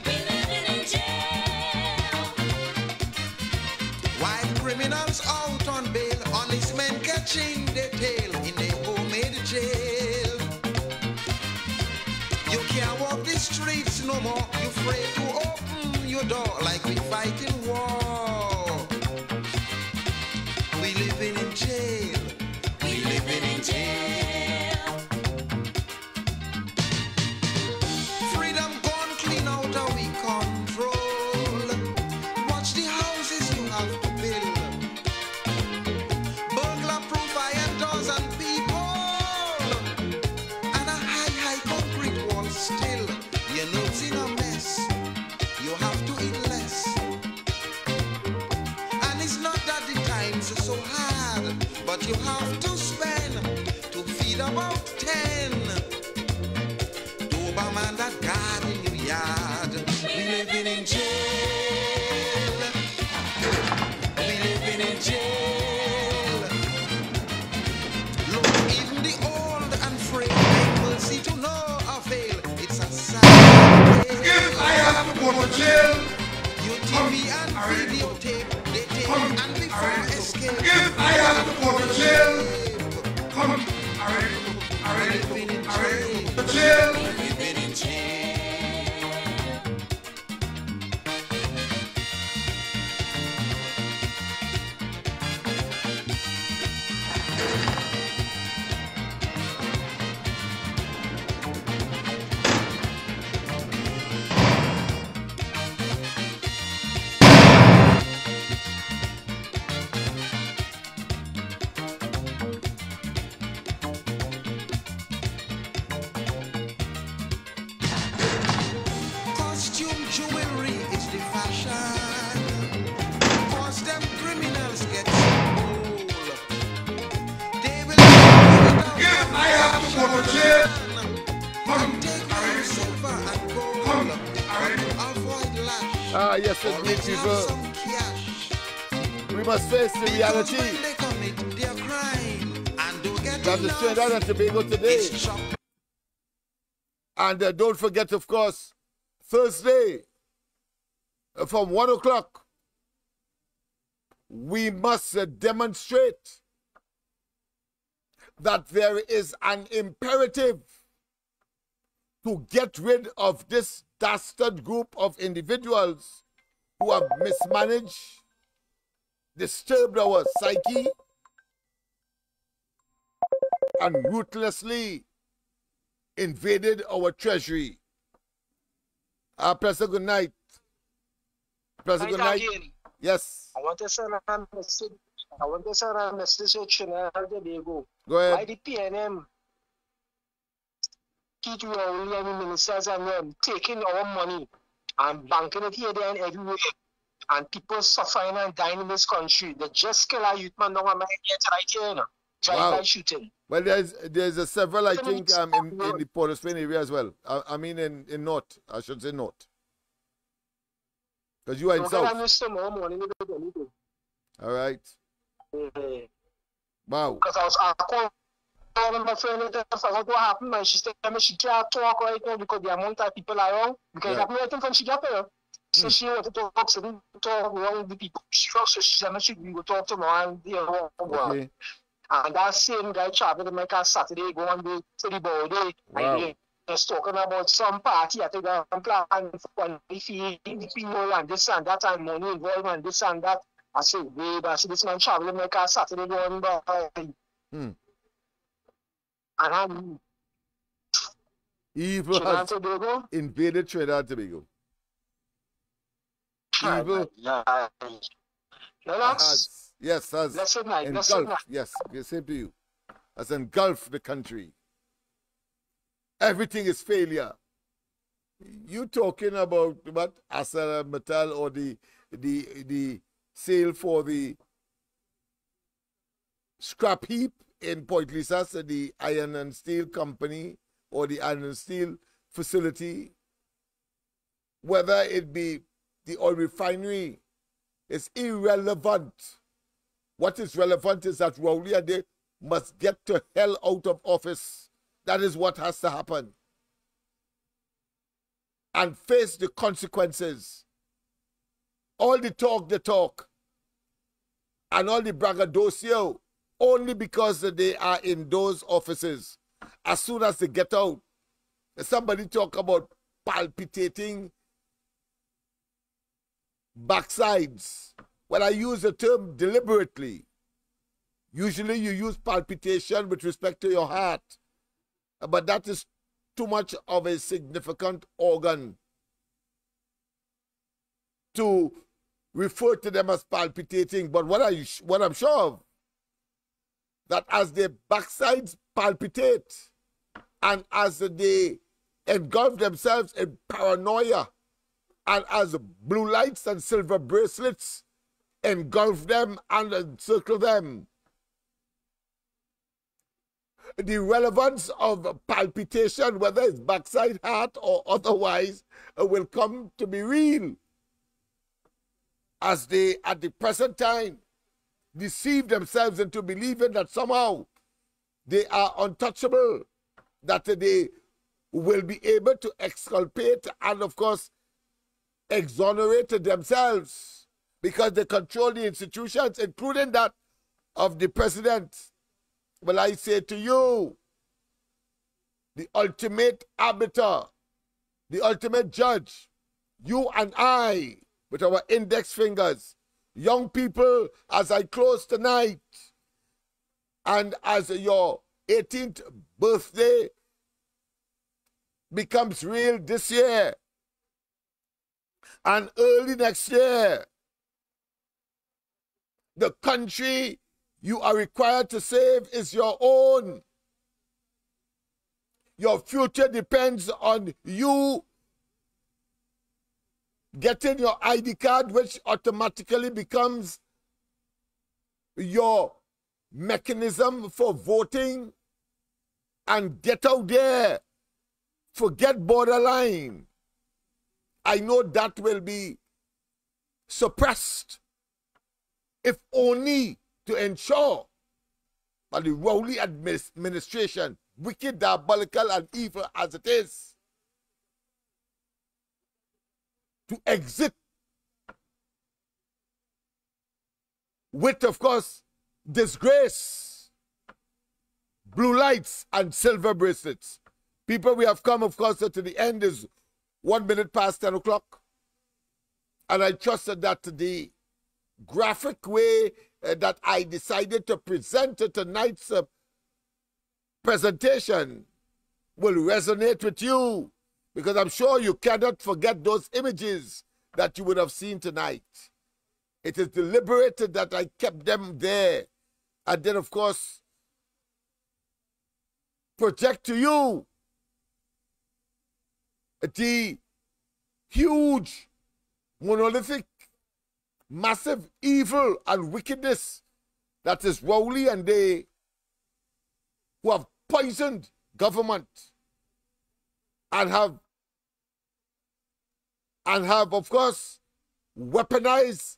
We living in jail. While criminals out on bail, honest men catching their tail in their homemade jail. You can't walk the streets no more. You afraid to open your door like we fighting war. We living in jail. We living in jail. Freedom gone clean out of we control. Watch the houses you have to build. Burglar proof iron doors and people. And a high concrete wall still. Your notes in a mess. You have to eat less. And it's not that the times are so hard, but you have to spend to feed about 10. Doberman that guard in your yard. We living in jail. We living in jail. Look, even the old and frail will see to no avail. It's a sad day. If I have to go to jail, You TV and videotape, they take and before escape. if I have to go to jail, come, I Living in jail. to jail. Living in jail. Costume jewelry is the fashion. Cause them criminals get so old. They will If I have to go to jail, and take away silver and gold. And to avoid lash. Ah, yes, indeed, Always have people. some cash. We must face the Because reality when they commit their crime and don't get that is enough, Trinidad and Tobago today. it's chop. And don't forget, of course, Thursday from 1 o'clock, we must demonstrate that there is an imperative to get rid of this dastard group of individuals who have mismanaged, disturbed our psyche, and ruthlessly invaded our treasury. Professor, good night. Professor, good night. Yes, I want to send a message. I want to send a message to Trinidad and Tobago. go Why ahead. the PNM keep Rowley and the ministers and them taking our money and banking it here, there, and everywhere, and people suffering and dying in this country? They just kill our youth man down on my head right here, you know. Drive-by Wow. shooting. Well, there's a several, I think, in the Port of Spain area as well. I mean, in North, I should say North. Because you are in So I South. missed tomorrow morning with anything. All right. Wow. Because I called my friend and I forgot what happened, and she said she can't talk right now because the amount of people around, because Yeah. I'm waiting for she got there. So she wanted to talk, so didn't talk around with the people. So she said she can go talk tomorrow and Okay. And that same guy traveled to my car Saturday, go on to the body. Wow. And he was talking about some party at the plan for one if he people and this and that and money involved and this and that. I said, babe, I said, this man traveling like a Saturday going by. Hmm. And I'm Evil Trinidad has and Tobago. invaded Trinidad and Tobago. Evil Lennox, has, yes, has blessed night, blessed engulfed, night. yes, same to you, has engulfed the country. Everything is failure. You talking about what Asara Metal or the sale for the scrap heap in Point Lisas, the iron and steel company or the iron and steel facility, whether it be the oil refinery, is irrelevant. What is relevant is that Rowley and they must get to hell out of office. That is what has to happen. And face the consequences. All the talk, and all the braggadocio, only because they are in those offices. As soon as they get out, somebody talk about palpitating backsides. Well, I use the term deliberately. Usually you use palpitation with respect to your heart, but that is too much of a significant organ to refer to them as palpitating. But what I'm sure of, that as their backsides palpitate and as they engulf themselves in paranoia and as blue lights and silver bracelets engulf them and encircle them, the relevance of palpitation, whether it's backside heart or otherwise, will come to be real as they, at the present time, deceive themselves into believing that somehow they are untouchable, that they will be able to exculpate and, of course, exonerate themselves because they control the institutions, including that of the president. Well, I say to you, the ultimate arbiter, the ultimate judge, you and I, with our index fingers, young people, as I close tonight, and as your 18th birthday becomes real this year, and early next year, the country you are required to save is your own. Your future depends on you getting your ID card, which automatically becomes your mechanism for voting, and get out there. Forget borderline. I know that will be suppressed, if only to ensure that the Rowley administration, wicked, diabolical, and evil as it is, to exit with, of course, disgrace, blue lights, and silver bracelets. People, we have come, of course, to the end. Is 1 minute past 10 o'clock. And I trusted that the graphic way that I decided to present tonight's presentation will resonate with you, because I'm sure you cannot forget those images that you would have seen tonight. It is deliberate that I kept them there, and then, of course, project to you the huge, monolithic, massive evil and wickedness that is Rowley and they, who have poisoned government and have, of course, weaponized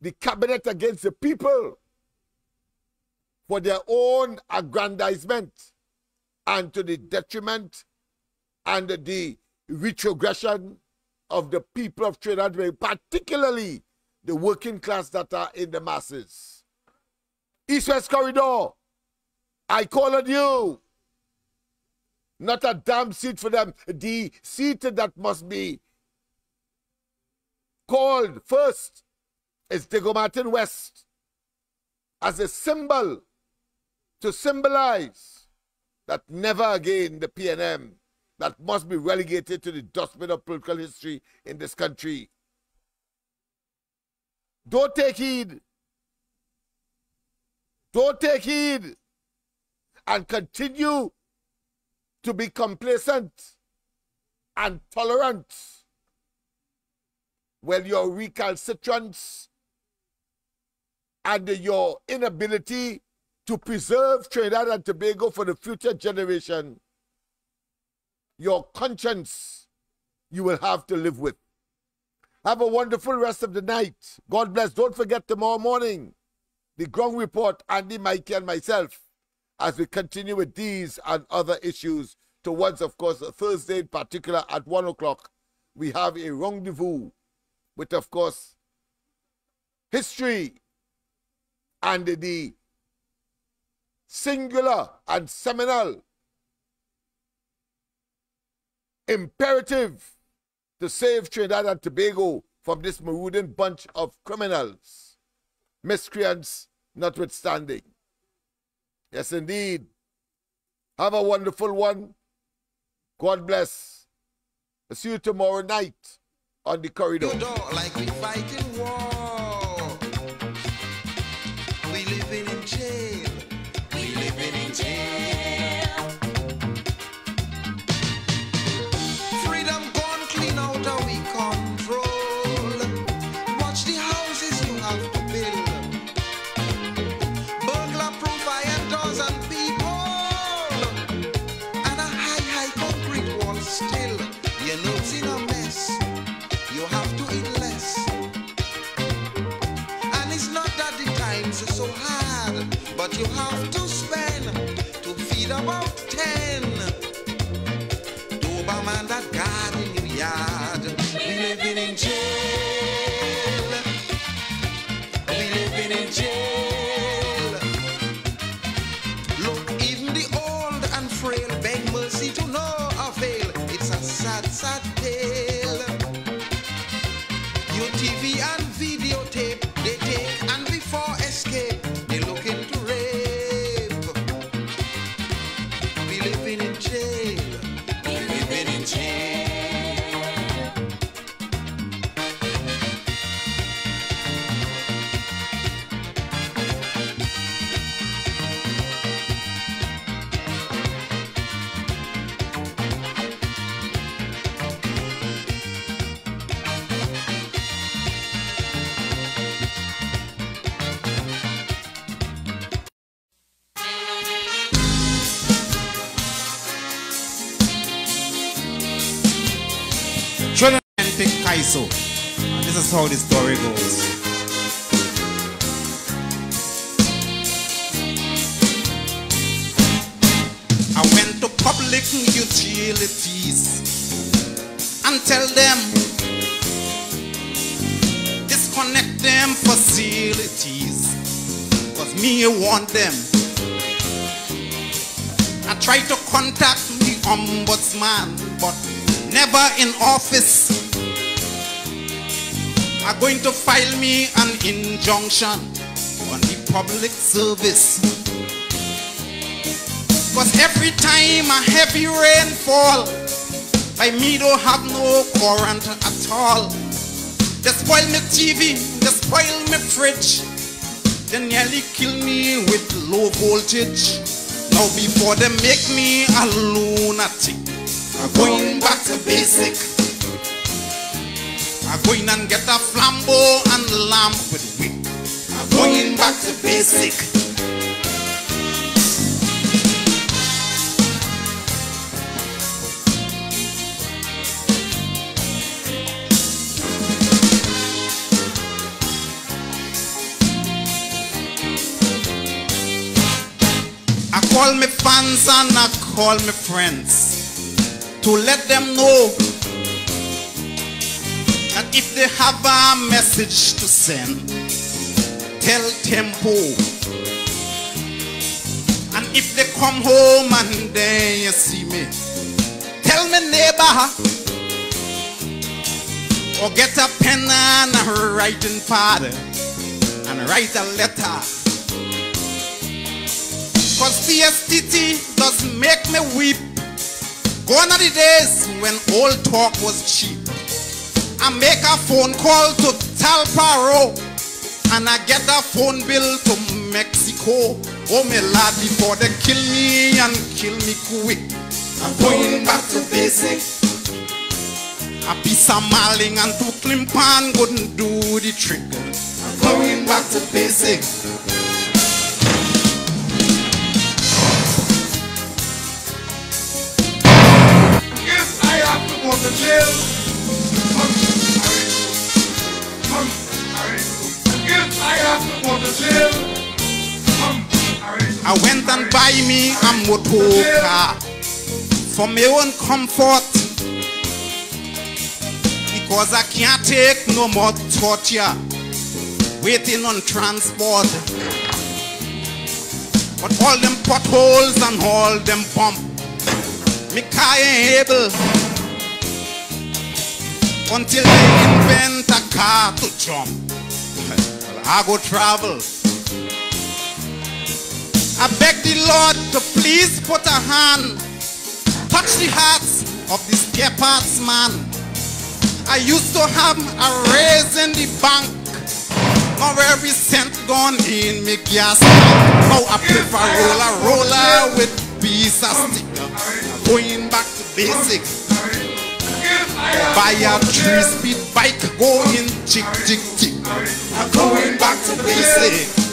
the cabinet against the people for their own aggrandizement and to the detriment and the retrogression of the people of Trinidad, particularly the working class that are in the masses. East-West Corridor, I call on you. Not a damn seat for them. The seat that must be called first It's Diego Martin West as a symbol to symbolize that never again the PNM that must be relegated to the dustbin of political history in this country. Don't take heed. Don't take heed and continue to be complacent and tolerant when your recalcitrance and your inability to preserve Trinidad and Tobago for the future generation, your conscience you will have to live with. Have a wonderful rest of the night. God bless. Don't forget tomorrow morning, the Ground Report, Andy, Mikey, and myself, as we continue with these and other issues towards, of course, Thursday in particular at 1 o'clock. We have a rendezvous with, of course, history and the singular and seminal imperative to save Trinidad and Tobago from this marauding bunch of criminals, miscreants notwithstanding. Yes, indeed. Have a wonderful one. God bless. I'll see you tomorrow night on the corridor. Like we fighting war. We living in jail. We living in jail. Freedom gone clean out of we control. Watch the houses you have to build. Burglar proof iron doors and people. And a high concrete wall still. Your notes in a mess. You have to eat less. And it's not that the times are so hard, but you have to spend to feed about 10. Doberman that guard in your yard. We living in jail. We living in jail. Look, even the old and frail beg mercy to no avail. It's a sad, sad tale. Your TV and videotape, they take, and before escape, they look into rape. We living in jail. We living in jail. Trinidad and Icacos. This is how the story goes. I went to public utilities and tell them disconnect them facilities, cause me want them. I tried to contact the ombudsman, but never in office. Are going to file me an injunction on the public service. Cause every time a heavy rain fall, by me don't have no current at all. They spoil my TV, they spoil my fridge, they nearly kill me with low voltage. Now before they make me a lunatic, I'm going back to basic. I'm going and get a flambeau and lamp with wick. I'm going back to basic. I call my fans and I call my friends to let them know that if they have a message to send, tell Tempo. And if they come home and they see me, tell me neighbor. or get a pen and a writing pad and write a letter. Cause PSTT does make me weep. Gone are the days when old talk was cheap. I make a phone call to Talparo and I get a phone bill to Mexico. Oh my lad, before they kill me and kill me quick, I'm going back to basic. A piece of malling and two climpan couldn't do the trick. I'm going back to basic. If I have to go to jail, if I have to go to jail, I went and buy me a motor car for my own comfort, because I can't take no more torture waiting on transport. But all them potholes and all them bump, me car ain't able until they invent a car to jump. Well, I go travel. I beg the Lord to please put a hand, touch the hearts of the spare parts man. I used to have a raise in the bank, now every cent gone in me gas tank. Now I prefer roller with piece of sticker. Going back to basic. Buy a 3-speed bike, going chick chick chick. I'm going back to basic.